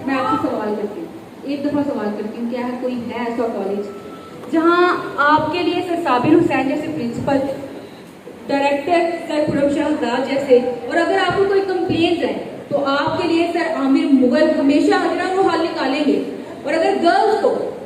मैं आपसे सवाल करती हूँ, एक दफा सवाल करती हूँ, क्या है कोई है ऐसा कॉलेज जहाँ आपके लिए सर साबिर हुसैन जैसे principal, director sir Khurram Shahzad जैसे, और अगर आपको कोई कंप्लेंट है तो आपके लिए सर आमिर मुगल हमेशा वो हल निकालेंगे। और अगर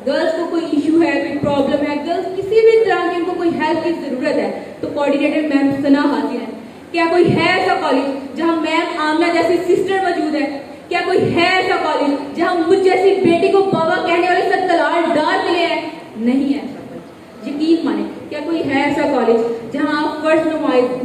गर्ल्स को कोई इशू है, कोई प्रॉब्लम है, गर्ल्स किसी भी तरह की उनको कोई हेल्प की जरूरत है तो कोऑर्डिनेटर मैम सना हाजिर है। क्या कोई है ऐसा कॉलेज जहां मैम आमना जैसी सिस्टर मौजूद है? क्या कोई है ऐसा कॉलेज जहां मुझ जैसी बेटी को बाबा कहने वाले सर तलाल डाल मिले हैं? नहीं है ऐसा कॉलेज, यकीन माने। क्या कोई है ऐसा कॉलेज जहां आप फर्ज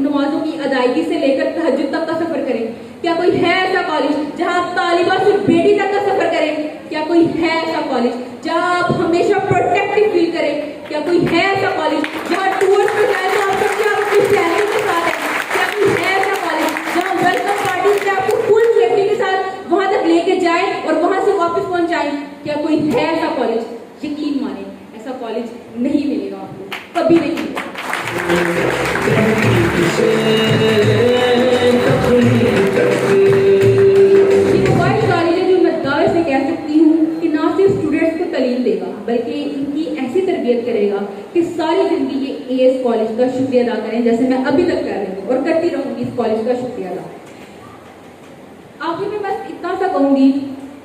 नमाजों की अदायगी से लेकर तहज्जुद तक का सफर करें? क्या कोई है ऐसा कॉलेज जहां आप तालिबा से बेटी तक का सफर करें? क्या कोई है ऐसा कॉलेज जहां आप हमेशा प्रोटेक्टिव फील करें? क्या कोई है ऐसा कॉलेज जहां टूर्स पे जाए तो आप सबके आप अपनी फैमिली के साथ हैं? क्या कोई है ऐसा कॉलेज जहां वेलकम पार्टी से आपको फुल सेफ्टी के साथ वहां तक लेके जाए और वहां से वापस पहुंचाएं? क्या कोई है ऐसा कॉलेज? यकीन माने ऐसा कॉलेज नहीं मिलेगा आपको, कभी नहीं मिलेगा। कह सकती हूँ कि ना सिर्फ स्टूडेंट्स को तालीम देगा बल्कि इनकी ऐसी तरबियत करेगा कि सारी जिंदगी ये एएस कॉलेज का शुक्रिया अदा करें, जैसे मैं अभी तक कर रही हूँ और करती रहूंगी इस कॉलेज का शुक्रिया अदा। आखिर में बस इतना सा कहूंगी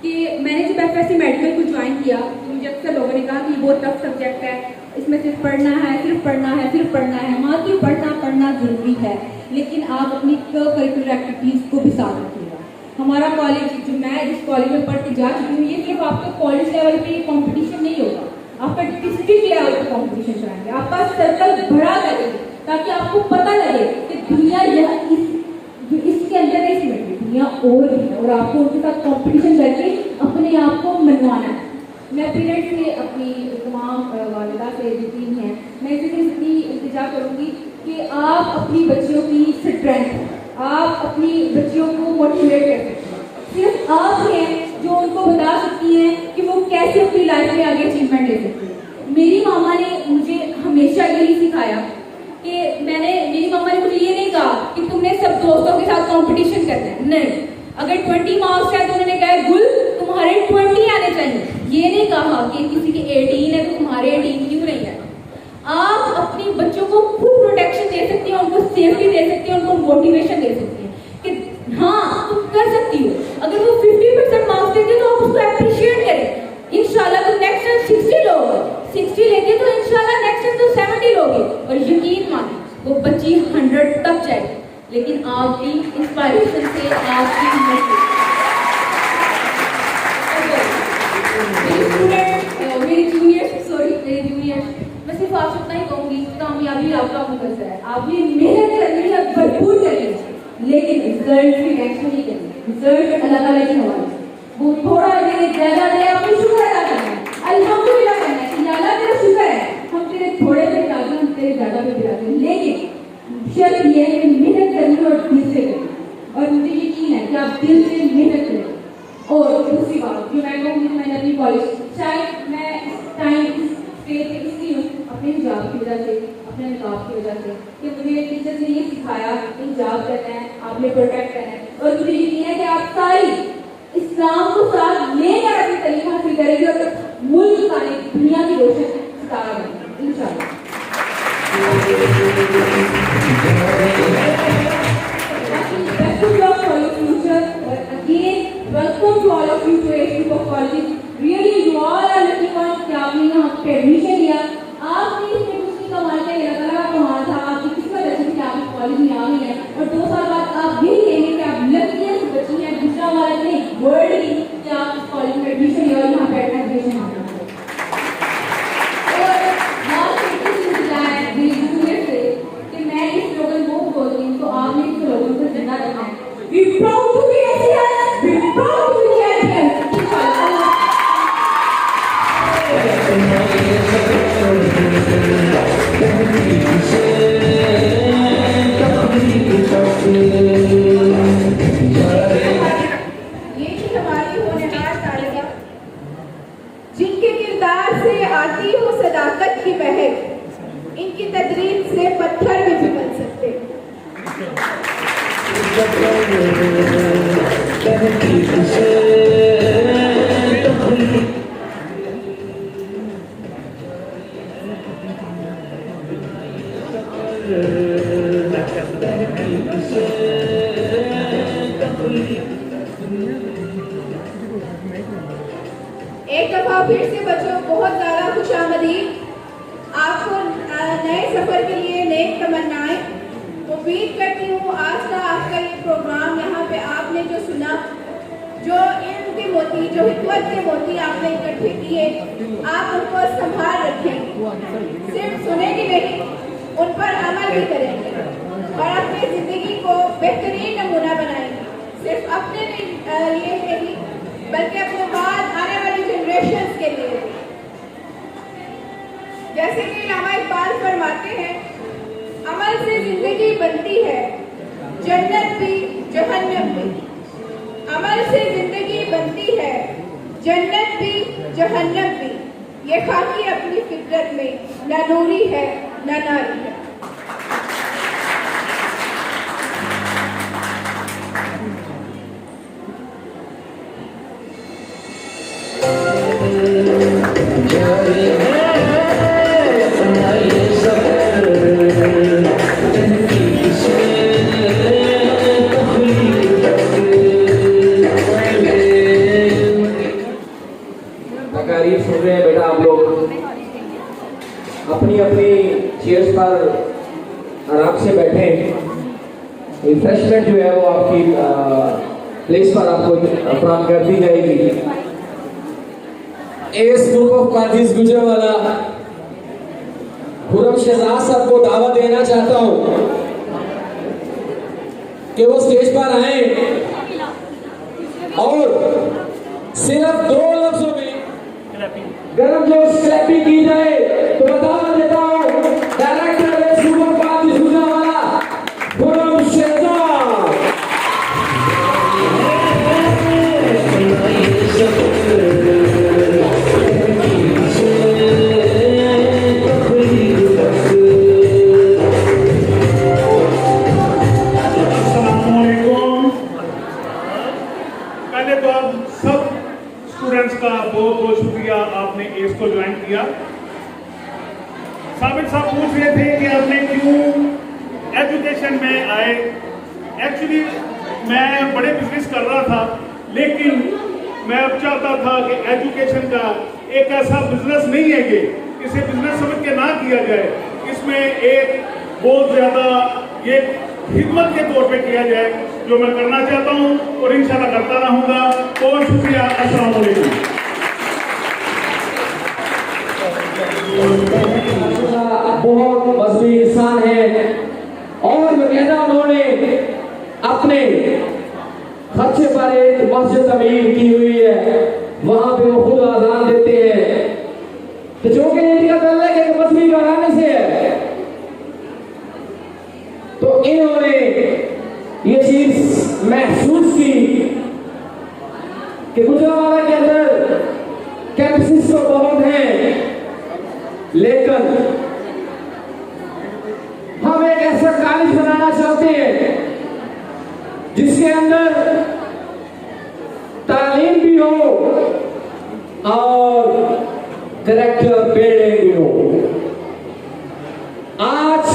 कि मैंने जब एफएससी मेडिकल को ज्वाइन किया तो मुझे अक्सर लोगों ने कहा कि बहुत टफ सब्जेक्ट है, इसमें सिर्फ पढ़ना है, सिर्फ पढ़ना है, सिर्फ पढ़ना है। हाँ कि पढ़ना जरूरी है, लेकिन आप अपनी करिकुलर एक्टिविटीज को भी साथ रखिएगा। हमारा कॉलेज, जो मैं जिस कॉलेज में पढ़ के जा चुकी हूँ, ये सिर्फ आपका कॉलेज लेवल पे कंपटीशन नहीं होगा, आपका डिस्ट्रिक्ट लेवल पे कंपटीशन कराएंगे, आपका सर्कल बढ़ा करेंगे ताकि आपको पता लगे कि दुनिया इसके अंदर नहीं सिमटी, दुनिया और भी है और आपको उनके साथ कंपटीशन करके अपने आप को मनवाना है। मैं पेरेंट्स से, अपनी तमाम वालिदा से यकीन है, मैं इससे इतनी इंतजा करूँगी कि आप अपनी बच्चियों की स्ट्रेंथ, आप अपनी बच्चियों को मोटिवेट कर सकते हैं। सिर्फ आप हैं जो उनको बता सकती हैं कि वो कैसे अपनी लाइफ में आगे अचीवमेंट ले सकती है। मेरी मामा ने मुझे हमेशा यही सिखाया कि मेरी मामा ने मुझे ये नहीं कहा कि तुमने सब दोस्तों के साथ कंपटीशन करना है, नहीं। अगर 20 मार्क्स है तो उन्होंने कहा गुल तुम्हारे 20 आने चाहिए, ये नहीं कहा कि किसी के 18 है तो तुम्हारे 18 क्यों नहीं है। आप अपनी बच्चों को फुल प्रोटेक्शन दे सकती हैं, उनको सेफ्टी दे सकती हैं, उनको मोटिवेशन दे सकती हैं कि हाँ तुम कर सकती हो। अगर वो 50% मार्क्स देते हैं तो आप उसको अप्रिशिएट करें। इंशाल्लाह तुम नेक्स्ट टाइम 60 लोगे, 60 लेंगे तो इंशाल्लाह नेक्स्ट टाइम तुम 70 लोगे और यकीन माने वो बच्ची 100 तक जाएगी, लेकिन आपकी इंस्पायरेशन से, आपकी हिम्मत से। मेरे जूनियर्स मैं सिर्फ आपसे इतना ही कहूँगी, कामयाबी आपका मुकद्दर है, आप ये मेहनत करनी है, भरपूर करनी है, लेकिन रिजल्ट की टेंशन नहीं करनी। रिजल्ट अल्लाह ताला की हवाले से, वो थोड़ा दे ज्यादा दे, आपको शुक्र अदा करना है, अल्हम्दुलिल्लाह करना है कि अल्लाह तेरा शुक्र है, हम तेरे थोड़े पे गिराते हैं, हम तेरे ज्यादा पे गिराते हैं, लेकिन शर्त ये है कि मेहनत करनी और दिल से करनी। और मुझे यकीन है कि आप दिल से मेहनत करें। और दूसरी बात जो मैं कहूँगी, मैंने अपनी कॉलेज, शायद मैं इस टाइम इस स्टेज पे इसलिए हूँ अपने हिजाब की वजह से, अपने निकाब की वजह से, कि मुझे टीचर्स ने ये सिखाया कि हिजाब करना है, आपने प्रोटेक्ट करना है। और मुझे यकीन है कि आप सारी इस्लाम को साथ लेकर अपनी तालीम हासिल करेंगे और मुल्क का नहीं दुनिया की रोशन सितारा बनेंगे इंशाअल्लाह। Best of luck for your future. Again, welcome to all of you to ASU College. Really, you all are lucky ones कि आपने यहाँ पे एडमिशन लिया। आपने इसमें कुछ नहीं कमाल किया, अल्लाह ताला का कमाल था, आपकी किस्मत अच्छी थी कि आप इस कॉलेज में आ गई हैं। और 2 साल बाद आप यही कहेंगे कि आप लकीएस्ट बच्ची हैं दूसरा वाला नहीं वर्ल्ड की, कि आप इस कॉलेज में एडमिशन लिया और यहाँ पे एडमिशन हासिल किया। और लास्ट एक सिलसिला है मेरी जूनियर से कि मैं इस स्लोगन को बोलती हूँ, तो आपने इस स्लोगन को जिंदा रखना है। We proud to be ASEAN. We proud to be ASEAN. ये थी हमारी होनहार तालिबा, जिनके किरदार से आती हो सदाकत की महक, इनकी तदरीस से पत्थर भी पिघल सकते। एक दफा फिर से बच्चों बहुत ज़्यादा खुशामदीद, आपको नए सफर के लिए नेक तमन्नाएं। उम्मीद करती हूँ आज का आपका ये प्रोग्राम यहाँ पे आपने जो सुना जो इल्म के मोती, जो हिकमत के मोती आपने इकट्ठे किए, आप उनको संभाल रखेंगे। सिर्फ सुनेंगे नहीं, उन पर अमल भी करेंगे और अपनी जिंदगी को बेहतरीन नमूना बनाएंगे। सिर्फ अपने लिए नहीं, बल्कि अपने बाद आने वाली जनरेशन के लिए भी। जैसे कि इल्लामा इकबाल फरमाते हैं, अमल से जिंदगी बनती है, जन्नत भी जहन्नम भी। अमल से जिंदगी बनती है, जन्नत भी जहन्नम भी। ये खाकी अपनी फितरत में न नूरी है न नारी है। तकारीर सुन रहे हैं बेटा आप लोग, अपनी अपनी चेयर्स पर आराम से बैठे। रिफ्रेशमेंट जो है वो आपकी प्लेस पर आपको फराहम कर दी जाएगी। S group of college Gujranwala Khurram Shahzad साहब को दावा देना चाहता हूं कि वो स्टेज पर आए और सिर्फ 2 लफ्जों में गर्म जोश क्लैपिंग की जाए। तो बता देता हूं, director S group of college Gujranwala Khurram Shahzad. पहले तो आप सब स्टूडेंट्स का बहुत बहुत शुक्रिया, आपने एस को ज्वाइन किया। साबिर साहब पूछ रहे थे कि आपने क्यों एजुकेशन में आए। एक्चुअली मैं बड़े बिजनेस कर रहा था, लेकिन मैं अब चाहता था कि एजुकेशन का एक ऐसा बिजनेस नहीं है कि इसे बिजनेस समझ के ना किया जाए, इसमें एक बहुत ज़्यादा ये खिदमत के तौर पे किया जाए, जो मैं करना चाहता हूं और इंशाल्लाह करता रहूंगा। बहुत शुक्रिया। अस्सलाम वालेकुम। बहुत मजबूत इंसान है और बकायदा उन्होंने अपने खर्चे पर एक मस्जिद तमीर की हुई है, वहां पे वो खुद आजान देते हैं। तो जो कि इनका तल्लुक एक मजहबी घराने से है, तो इन्होंने ये चीज महसूस की कि गुजरावाला के अंदर कैंपसेस तो बहुत हैं, लेकिन हम एक ऐसा कॉलेज बनाना चाहते हैं जिसके अंदर तालीम भी हो और कैरेक्टर बिल्डिंग भी हो। आज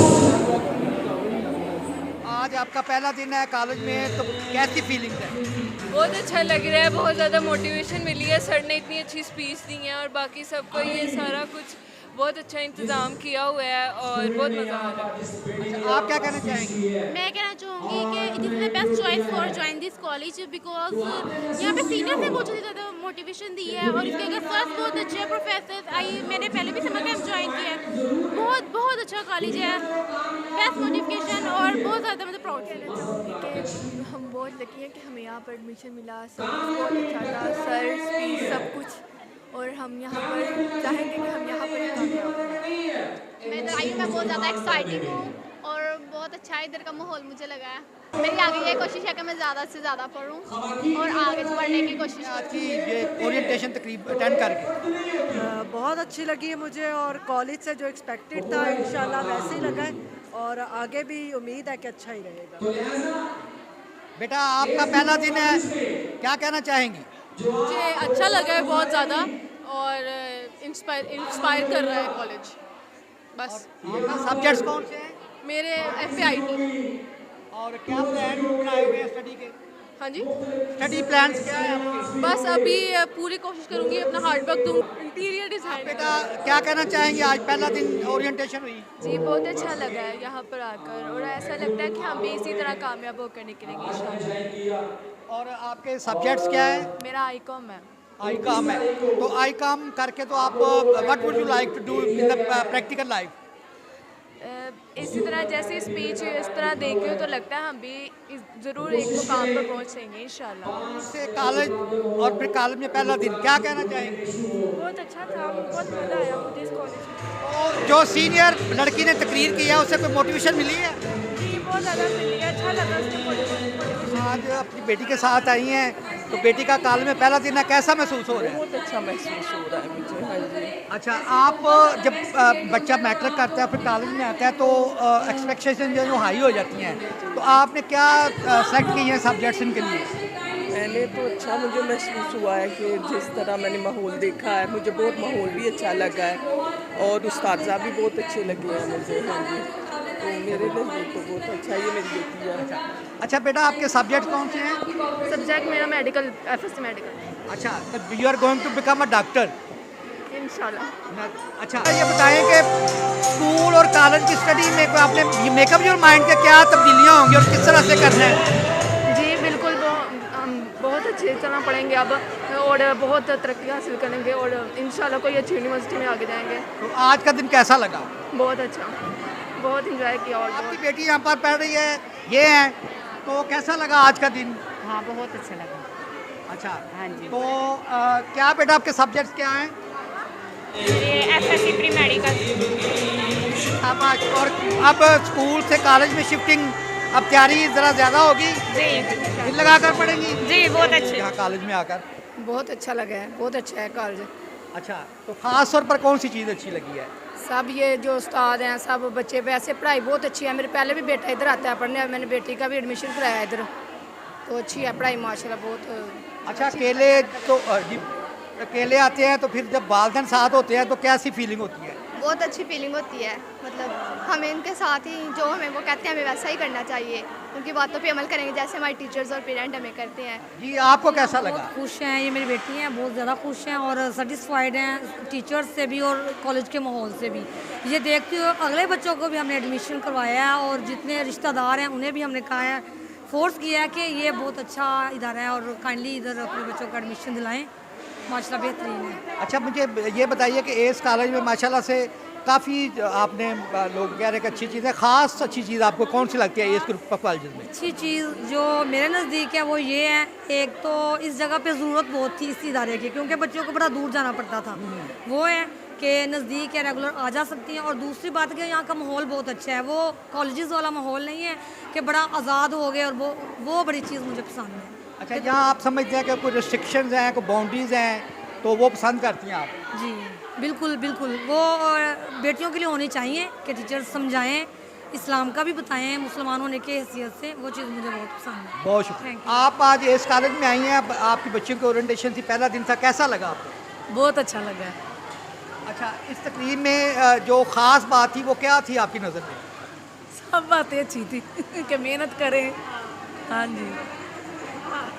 आपका पहला दिन है कॉलेज में, तो कैसी फीलिंग है? बहुत अच्छा लग रहा है, बहुत ज़्यादा मोटिवेशन मिली है। सर ने इतनी अच्छी स्पीच दी है और बाकी सबको ये सारा कुछ बहुत अच्छा इंतज़ाम किया हुआ है और बहुत मज़ा आ रहा है। अच्छा, आप क्या कहना चाहेंगी? मैं कहना चाहूँगी कि it is the best choice for join this college because यहाँ पे सीनियर्स ने बहुत ज़्यादा मोटिवेशन दी है और इसके अगर सर बहुत अच्छे हैं, प्रोफेसर मैंने पहले भी समर कैंप ज्वाइन किया है। बहुत बहुत अच्छा कॉलेज है, बेस्ट मोटिवेशन और बहुत ज़्यादा मतलब प्राउड फील होता है। हम बहुत लकी हैं कि हमें यहाँ पर एडमिशन मिला, सब कुछ बहुत अच्छा था, सर स्पीच सब कुछ, और हम यहाँ पर चाहेंगे कि हम यहाँ पर कामयाब हों। मैं इधर आई हूँ, मैं बहुत ज़्यादा एक्साइटेड हूँ और बहुत अच्छा इधर का माहौल मुझे लगा है। मेरी आगे ये कोशिश है कि मैं ज़्यादा से ज़्यादा पढूं और आगे बढ़ने की कोशिश आज की ये ओरिएंटेशन तकरीब अटेंड करके बहुत अच्छी लगी है मुझे और कॉलेज से जो एक्सपेक्टेड था इंशाल्लाह वैसे ही लगा है और आगे भी उम्मीद है कि अच्छा ही रहेगा। बेटा आपका पहला दिन है, क्या कहना चाहेंगी? मुझे अच्छा लगा है बहुत ज़्यादा और इंस्पायर कर रहा है कॉलेज। बस सब्जेक्ट्स कौन से हैं मेरे FAIT। और क्या प्लान बनाए हुए हैं स्टडी के? हाँ जी, स्टडी प्लान्स क्या है आपके? बस अभी पूरी कोशिश करूँगी, अपना हार्ड वर्क दूँ। Interior design. बेटा क्या कहना चाहेंगे, आज पहला दिन ओरिएंटेशन हुई? जी बहुत अच्छा लगा है यहाँ पर आकर और ऐसा लगता है कि हम भी इसी तरह कामयाब होकर निकलेंगे इंशाल्लाह। और आपके सब्जेक्ट्स क्या है? मेरा आईकॉम है। आईकॉम है, तो आईकॉम करके तो आप what would you like to do in the practical life? इसी तरह जैसे स्पीच इस तरह देख हो तो लगता है हम भी ज़रूर एक मुकाम पर पहुंचेंगे इंशाल्लाह। से कॉलेज और फिर कॉलेज में पहला दिन क्या कहना चाहेंगे? बहुत अच्छा था, बहुत मज़ा आया मुझे इस कॉलेज में। तो जो सीनियर लड़की ने तकरीर की है उससे कोई मोटिवेशन मिली है? जी बहुत ज़्यादा मिली है, अच्छा लगा उसके मोटिवेशन। आज अपनी बेटी के साथ आई हैं, तो बेटी का कॉलेज में पहला दिन है, कैसा महसूस हो रहा है? बहुत अच्छा महसूस हो रहा है मुझे। हाँ जी। अच्छा, आप जब बच्चा मैट्रिक करता है फिर कॉलेज में आता है तो एक्सपेक्टेशन जो हाई हो जाती हैं, तो आपने क्या सेलेक्ट की है सब्जेक्ट्स इनके लिए? मैंने तो अच्छा मुझे महसूस हुआ है कि जिस तरह मैंने माहौल देखा है मुझे बहुत माहौल भी अच्छा लगा है और उस्ताद भी बहुत अच्छे लगे हैं मुझे। हाँ जी, तो मेरे लिए तो बहुत अच्छा ये मेरी बेटी है। अच्छा बेटा, आपके सब्जेक्ट कौन से हैं? सब्जेक्ट मेरा मेडिकल, FSC मेडिकल। अच्छा, तो you are going to become a doctor इंशाल्लाह। अच्छा, ये बताएं कि स्कूल और कॉलेज की स्टडी में कोई आपने मेकअप योर माइंड के क्या तब्दीलियाँ होंगी और किस तरह से करना है? जी बिल्कुल, हम बहुत अच्छे तरह पढ़ेंगे अब और बहुत तरक्की हासिल करेंगे और इंशाल्लाह कोई अच्छी यूनिवर्सिटी में आगे जाएंगे। तो आज का दिन कैसा लगा? बहुत अच्छा, बहुत इंजॉय किया। और आपकी बेटी यहाँ पर पढ़ रही है, ये है, तो कैसा लगा आज का दिन? हाँ बहुत अच्छा लगा। अच्छा, हाँ जी। तो क्या बेटा आपके सब्जेक्ट्स क्या हैं? FSC pre medical. और अब स्कूल से कॉलेज में शिफ्टिंग, अब तैयारी ज़रा ज़्यादा होगी? जी, दिल लगा कर पढ़ेंगी? जी बहुत अच्छे। यहाँ कॉलेज में आकर बहुत अच्छा लगा है, बहुत अच्छा है कॉलेज। अच्छा, तो ख़ास तौर पर कौन सी चीज़ अच्छी लगी है? सब ये जो उस्ताद हैं, सब बच्चे, वैसे पढ़ाई बहुत अच्छी है। मेरे पहले भी बेटा इधर आता है पढ़ने, मैंने बेटी का भी एडमिशन कराया इधर, तो अच्छी है पढ़ाई माशाल्लाह बहुत। अच्छा, अकेले तो जी, अकेले आते हैं तो फिर जब वालिदैन साथ होते हैं तो कैसी फीलिंग होती है? बहुत अच्छी फीलिंग होती है, मतलब हमें उनके साथ ही जो हमें वो कहते हैं हमें वैसा ही करना चाहिए, उनकी बातों पे अमल करेंगे जैसे हमारे टीचर्स और पेरेंट हमें करते हैं। जी, आपको कैसा लगा? खुश हैं, ये मेरी बेटी हैं, बहुत ज़्यादा खुश हैं और सेटिस्फाइड हैं टीचर्स से भी और कॉलेज के माहौल से भी। ये देखते हुए अगले बच्चों को भी हमने एडमिशन करवाया है और जितने रिश्तेदार हैं उन्हें भी हमने कहा है, फोर्स किया है कि ये बहुत अच्छा इदारा है और काइंडली इधर अपने बच्चों को एडमिशन दिलाएँ, माशाल्लाह बेहतरीन है। अच्छा, मुझे ये बताइए कि एस कॉलेज में माशाल्लाह से काफ़ी आपने लोग कह रहे हैं कि अच्छी चीज़ है, ख़ास अच्छी चीज़ आपको कौन सी लगती है एस ग्रुप ऑफ कॉलेज में? अच्छी चीज़ जो मेरे नज़दीक है वो ये है, एक तो इस जगह पे ज़रूरत बहुत थी इस इदारे की, क्योंकि बच्चों को बड़ा दूर जाना पड़ता था, वो है कि नज़दीक है, रेगुलर आ जा सकती हैं। और दूसरी बात कि यहाँ का माहौल बहुत अच्छा है, वो कॉलेजेस वाला माहौल नहीं है कि बड़ा आज़ाद हो गए, और वो बड़ी चीज़ मुझे पसंद है। अच्छा, यहाँ आप समझते हैं कि कोई रिस्ट्रिक्शंस हैं, कोई बाउंड्रीज़ हैं, तो वो पसंद करती हैं आप? जी बिल्कुल बिल्कुल, वो बेटियों के लिए होनी चाहिए कि टीचर्स समझाएं, इस्लाम का भी बताएं मुसलमान होने की हैसियत से, वो चीज़ मुझे बहुत पसंद है। बहुत शुक्रिया। आप आज इस कॉलेज में आई हैं, आपकी बच्चियों की ओरिएंटेशन थी, पहला दिन था, कैसा लगा आपको? बहुत अच्छा लगा। अच्छा, इस तकरीब में जो ख़ास बात थी वो क्या थी आपकी नज़र में? सब बातें अच्छी थी कि मेहनत करें। हाँ जी,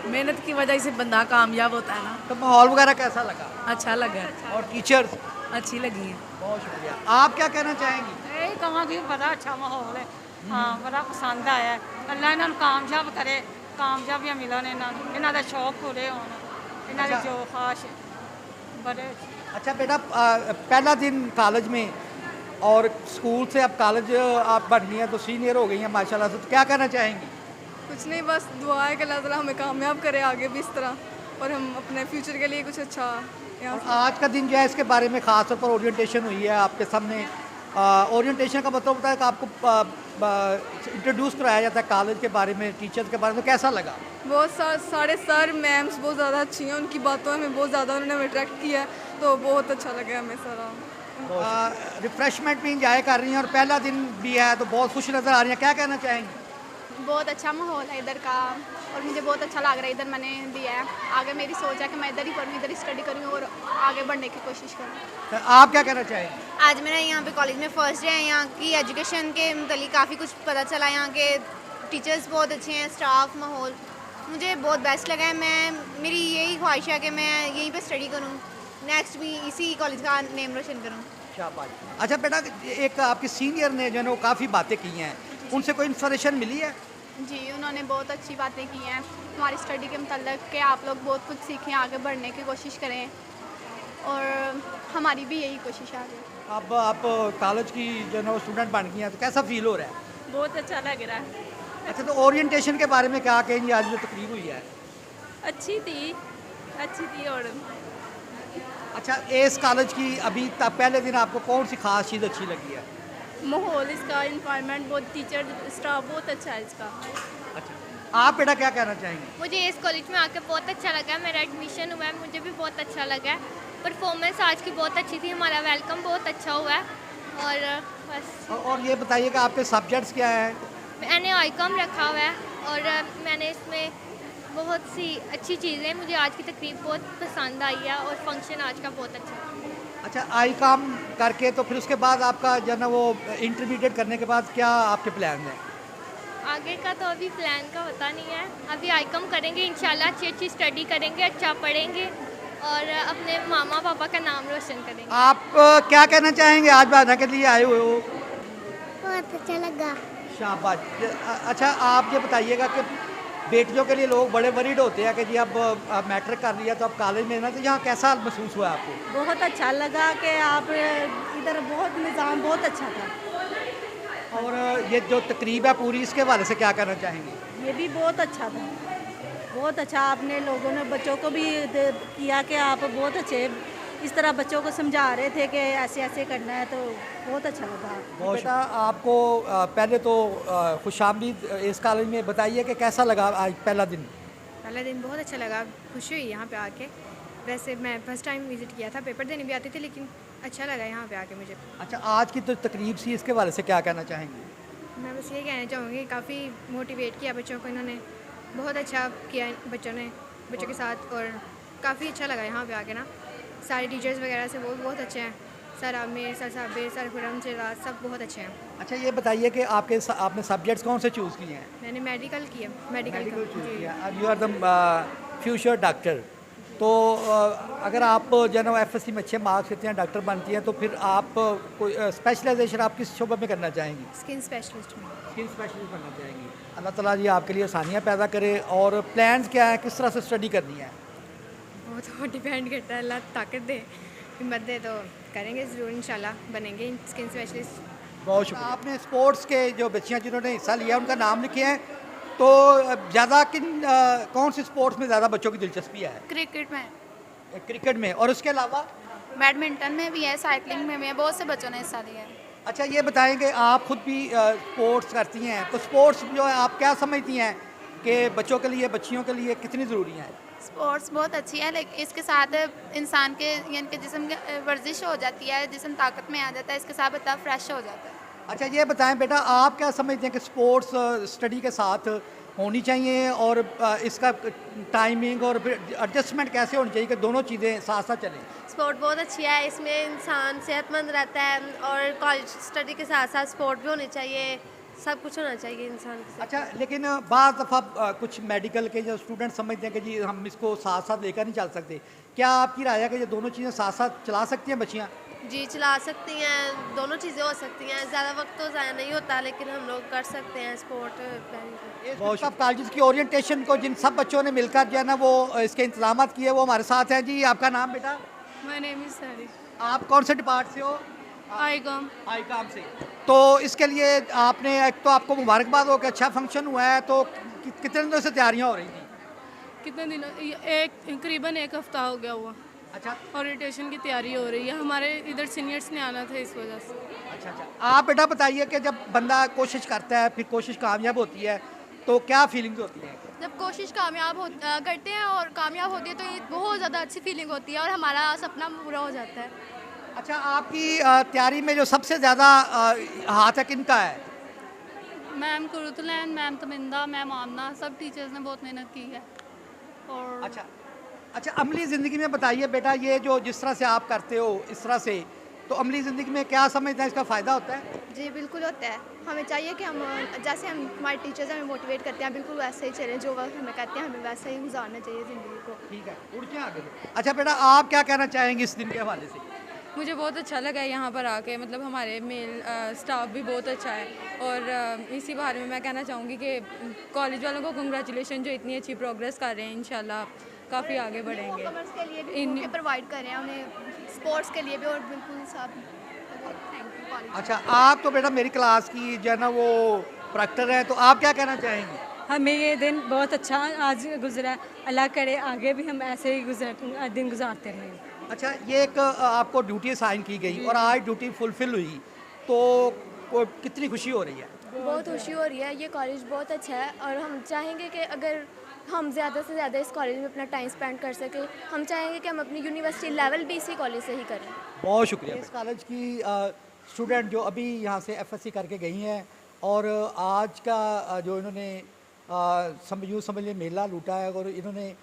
मेहनत की वजह से बंदा कामयाब होता है ना। तो माहौल वगैरह कैसा लगा? अच्छा लगा। और टीचर्स? अच्छी लगी है। बहुत शुक्रिया। आप क्या कहना चाहेंगी? कहांगी बड़ा अच्छा माहौल है, हाँ बड़ा पसंद आया है। अल्लाह इन्होंने कामयाब करे, कामयाबियां मिलन इन्हों के शौक पूरे हो, इन्होंने जो खास बड़े। अच्छा बेटा, पहला दिन कॉलेज में और स्कूल से अब कॉलेज आप बढ़ गई हैं तो सीनियर हो गई हैं माशाल्लाह से, तो क्या कहना चाहेंगी? कुछ नहीं, बस दुआ है कि अल्लाह ताला हमें कामयाब करे आगे भी इस तरह, और हम अपने फ्यूचर के लिए कुछ अच्छा और आज का दिन जो है इसके बारे में ख़ास तौर पर ओरिएंटेशन हुई है आपके सामने। ओरिएंटेशन का मतलब होता है कि आपको इंट्रोड्यूस कराया जाता है कॉलेज के बारे में, टीचर्स के बारे में, कैसा लगा? बहुत सारे सर मैम्स बहुत ज़्यादा अच्छी हैं, उनकी बातों में बहुत ज़्यादा उन्होंने हमें अट्रैक्ट किया है, तो बहुत अच्छा लगा हमें सारा। रिफ्रेशमेंट भी इंजॉय कर रही हैं और पहला दिन भी है तो बहुत खुश नज़र आ रही हैं, क्या कहना चाहेंगी? बहुत अच्छा माहौल है इधर का और मुझे बहुत अच्छा लग रहा है, इधर मैंने दिया है। आगे मेरी सोच है कि मैं इधर ही पढ़ूँ, इधर ही स्टडी करूँ और आगे बढ़ने की कोशिश करूँ। तो आप क्या कहना चाहेंगे? आज मेरा यहाँ पे कॉलेज में फर्स्ट डे है, यहाँ की एजुकेशन के मतलब काफ़ी कुछ पता चला। यहाँ के टीचर्स बहुत अच्छे हैं, स्टाफ, माहौल मुझे बहुत बेस्ट लगा है। मेरी यही ख्वाहिश है कि मैं यहीं पे स्टडी करूँ, नेक्स्ट भी इसी कॉलेज का नेम रोशन करूँ। अच्छा बेटा, एक आपकी सीनियर ने जो है वो काफ़ी बातें की हैं, उनसे कोई इंस्पिरेशन मिली है? जी, उन्होंने बहुत अच्छी बातें की हैं हमारी स्टडी के मतलब कि आप लोग बहुत कुछ सीखें, आगे बढ़ने की कोशिश करें और हमारी भी यही कोशिश है आगे। अब आप कॉलेज की जो है स्टूडेंट बन गई हैं तो कैसा फील हो रहा है? बहुत अच्छा लग रहा है। अच्छा, तो ओरिएंटेशन के बारे में क्या कहेंगे? आज जो तकरीब हुई है अच्छी थी और अच्छा, एस कॉलेज की अभी तक पहले दिन आपको कौन सी खास चीज़ अच्छी लगी है? माहौल इसका, इन्वायरमेंट बहुत, टीचर स्टाफ बहुत अच्छा है इसका। अच्छा, आप बेटा क्या कहना चाहेंगे? मुझे इस कॉलेज में आकर बहुत अच्छा लगा, मेरा एडमिशन हुआ है, मुझे भी बहुत अच्छा लगा है। परफॉर्मेंस आज की बहुत अच्छी थी, हमारा वेलकम बहुत अच्छा हुआ है और बस। और ये बताइए कि आपके सब्जेक्ट्स क्या हैं? मैंने आईकॉम रखा हुआ है और मैंने इसमें बहुत सी अच्छी चीज़ें, मुझे आज की तकरीब बहुत पसंद आई है और फंक्शन आज का बहुत अच्छा है। अच्छा, आई काम करके तो फिर उसके बाद आपका जो है ना वो इंटरमीडिएट करने के बाद क्या आपके प्लान हैं? आगे का तो अभी प्लान का पता नहीं है, अभी आईकॉम करेंगे इंशाल्लाह, अच्छी स्टडी करेंगे, अच्छा पढ़ेंगे और अपने मामा पापा का नाम रोशन करेंगे। आप क्या कहना चाहेंगे? आज बाना के लिए आए हुए हो? बहुत अच्छा लगा। शाबाश। अच्छा, आप ये बताइएगा कि बेटियों के लिए लोग बड़े वरीड होते हैं कि जी अब मैट्रिक कर लिया तो अब कॉलेज में ना, तो यहाँ कैसा महसूस हुआ आपको? बहुत अच्छा लगा कि आप इधर बहुत निज़ाम बहुत अच्छा था। और ये जो तकरीब है पूरी, इसके हवाले से क्या कहना चाहेंगे? ये भी बहुत अच्छा था, बहुत अच्छा आपने लोगों ने बच्चों को भी किया कि आप बहुत अच्छे इस तरह बच्चों को समझा रहे थे कि ऐसे ऐसे करना है, तो बहुत अच्छा लगा। बेटा आपको पहले तो खुशामदीद इस कॉलेज में बताइए कि कैसा लगा आज पहला दिन? पहला दिन बहुत अच्छा लगा, खुशी हुई यहाँ पे आके। वैसे मैं फर्स्ट टाइम विज़िट किया था, पेपर देने भी आती थी, लेकिन अच्छा लगा यहाँ पे आके मुझे। अच्छा, आज की तो तकरीब सी, इसके बारे से क्या कहना चाहेंगे? मैं बस ये कहना चाहूँगी, काफ़ी मोटिवेट किया बच्चों को इन्होंने, बहुत अच्छा किया बच्चों के साथ और काफ़ी अच्छा लगा यहाँ पे आके ना। सारे टीचर्स वगैरह से वो बहुत अच्छे हैं, sir Aamir, sir Sabir, sir Khurram, Siraj, सब बहुत अच्छे हैं। अच्छा, ये बताइए कि आपने सब्जेक्ट्स कौन से चूज़ किए हैं? मैंने मेडिकल किया, मेडिकल चूज़ किया। अब you are the future doctor. तो अगर आप जो है ना FSC में अच्छे मार्क्स लेते हैं, डॉक्टर बनती हैं, तो फिर आप कोई स्पेशलाइजेशन आप किस शोबे में करना चाहेंगी? स्किन स्पेशलिस्ट में। स्किन स्पेशलिस्ट बनना चाहेंगी। अल्लाह ताला जी आपके लिए आसानियाँ पैदा करे। और प्लान्स क्या है, किस तरह से स्टडी करनी है? वो तो डिपेंड करता है, अल्लाह ताकत दे, हिम्मत दे तो करेंगे ज़रूर, इंशाल्लाह बनेंगे स्किन स्पेशलिस्ट। बहुत शुक्रिया। आपने स्पोर्ट्स के जो बच्चियाँ जिन्होंने हिस्सा लिया उनका नाम लिखे हैं, तो ज़्यादा कौन से स्पोर्ट्स में ज़्यादा बच्चों की दिलचस्पी है? क्रिकेट में, क्रिकेट में, और उसके अलावा बैडमिंटन में भी है, साइकिलिंग में भी है, बहुत से बच्चों ने हिस्सा लिया है। अच्छा, ये बताएंगे आप खुद भी स्पोर्ट्स करती हैं, तो स्पोर्ट्स जो है आप क्या समझती हैं कि बच्चों के लिए, बच्चियों के लिए कितनी ज़रूरी है? स्पोर्ट्स बहुत अच्छी है, लेकिन इसके साथ इंसान के यानी कि जिस्म की वर्जिश हो जाती है, जिस्म ताकत में आ जाता है, इसके साथ बता फ्रेश हो जाता है। अच्छा, ये बताएं बेटा, आप क्या समझते हैं कि स्पोर्ट्स स्टडी के साथ होनी चाहिए और इसका टाइमिंग और फिर एडजस्टमेंट कैसे होनी चाहिए कि दोनों चीज़ें साथ साथ चलें? स्पोर्ट बहुत अच्छी है, इसमें इंसान सेहतमंद रहता है और कॉलेज स्टडी के साथ साथ स्पोर्ट भी होनी चाहिए, सब कुछ होना चाहिए इंसान के साथ। अच्छा, लेकिन बाज़ दफ़ा कुछ मेडिकल के जो स्टूडेंट समझते हैं कि जी हम इसको साथ साथ लेकर नहीं चल सकते, क्या आपकी राय है कि ये दोनों चीज़ें साथ साथ चला सकती हैं बच्चियाँ? जी, चला सकती हैं, दोनों चीज़ें हो सकती हैं, ज़्यादा वक्त तो ज़ाया नहीं होता, लेकिन हम लोग कर सकते हैं स्पोर्ट। बहुत सब कॉलेज की ओरिएंटेशन को जिन सब बच्चों ने मिलकर जो है ना वो इसके इंतजाम किए, वो हमारे साथ हैं। जी, आपका नाम बेटा? माय नेम इज सारी। आप कौन से डिपार्ट से हो? आईकॉम। आईकॉम से। तो इसके लिए आपने, एक तो आपको मुबारकबाद हो कि अच्छा फंक्शन हुआ है, तो कितने दिनों से तैयारियां हो रही थी? कितने दिनों? करीबन एक हफ्ता हो गया हुआ। अच्छा। ओरिएंटेशन की तैयारी हो रही है, हमारे इधर सीनियर्स ने आना था इस वजह से। अच्छा अच्छा, आप बेटा बताइए कि जब बंदा कोशिश करता है, फिर कोशिश कामयाब होती है, तो क्या फीलिंग्स होती है? जब कोशिश कामयाब करते हैं और कामयाब होती है तो ये बहुत ज़्यादा अच्छी फीलिंग होती है और हमारा सपना पूरा हो जाता है। अच्छा, आपकी तैयारी में जो सबसे ज़्यादा हाथ है किनका है? मैम कुरुतुलैन, मैम तमिंदा, मैम आमना, सब टीचर्स ने बहुत मेहनत की है। और अच्छा, अमली ज़िंदगी में बताइए बेटा, ये जो जिस तरह से आप करते हो इस तरह से, तो अमली ज़िंदगी में क्या समझते हैं इसका फ़ायदा होता है? जी बिल्कुल होता है, हमें चाहिए कि हम जैसे हम हमारे टीचर्स हमें मोटिवेट करते हैं, बिल्कुल वैसे ही चलें, जो वक्त हमें कहते हैं हमें वैसे ही गुजारना चाहिए ज़िंदगी को। ठीक है, उड़ के आगे। अच्छा बेटा, आप क्या कहना चाहेंगे इस दिन के हवाले से? मुझे बहुत अच्छा लगा है यहाँ पर आके, मतलब हमारे मेल स्टाफ भी बहुत अच्छा है। और इसी बारे में मैं कहना चाहूँगी कि कॉलेज वालों को कंग्रेचुलेशन जो इतनी अच्छी प्रोग्रेस कर रहे हैं, इंशाल्लाह काफ़ी आगे बढ़ेंगे। कॉमर्स के लिए भी मौके प्रोवाइड कर रहे हैं उन्हें, स्पोर्ट्स के लिए भी, और बिल्कुल सब थैंक यू कॉलेज। अच्छा, आप तो बेटा मेरी क्लास की जो है ना वो प्रैक्टर हैं, तो आप क्या कहना चाहेंगे? हमें ये दिन बहुत अच्छा आज गुजरा है, अल्लाह करे आगे भी हम ऐसे ही दिन गुजारते रहें। अच्छा, ये एक आपको ड्यूटी असाइन की गई और आज ड्यूटी फुलफिल हुई, तो कितनी खुशी हो रही है? बहुत खुशी हो रही है। ये कॉलेज बहुत अच्छा है और हम चाहेंगे कि अगर हम ज़्यादा से ज़्यादा इस कॉलेज में अपना टाइम स्पेंड कर सकें, हम चाहेंगे कि हम अपनी यूनिवर्सिटी लेवल भी इसी कॉलेज से ही करें। बहुत शुक्रिया। इस कॉलेज की स्टूडेंट जो अभी यहाँ से FSC करके गई हैं और आज का जो इन्होंने समझ लिए मेला लूटा है और इन्होंने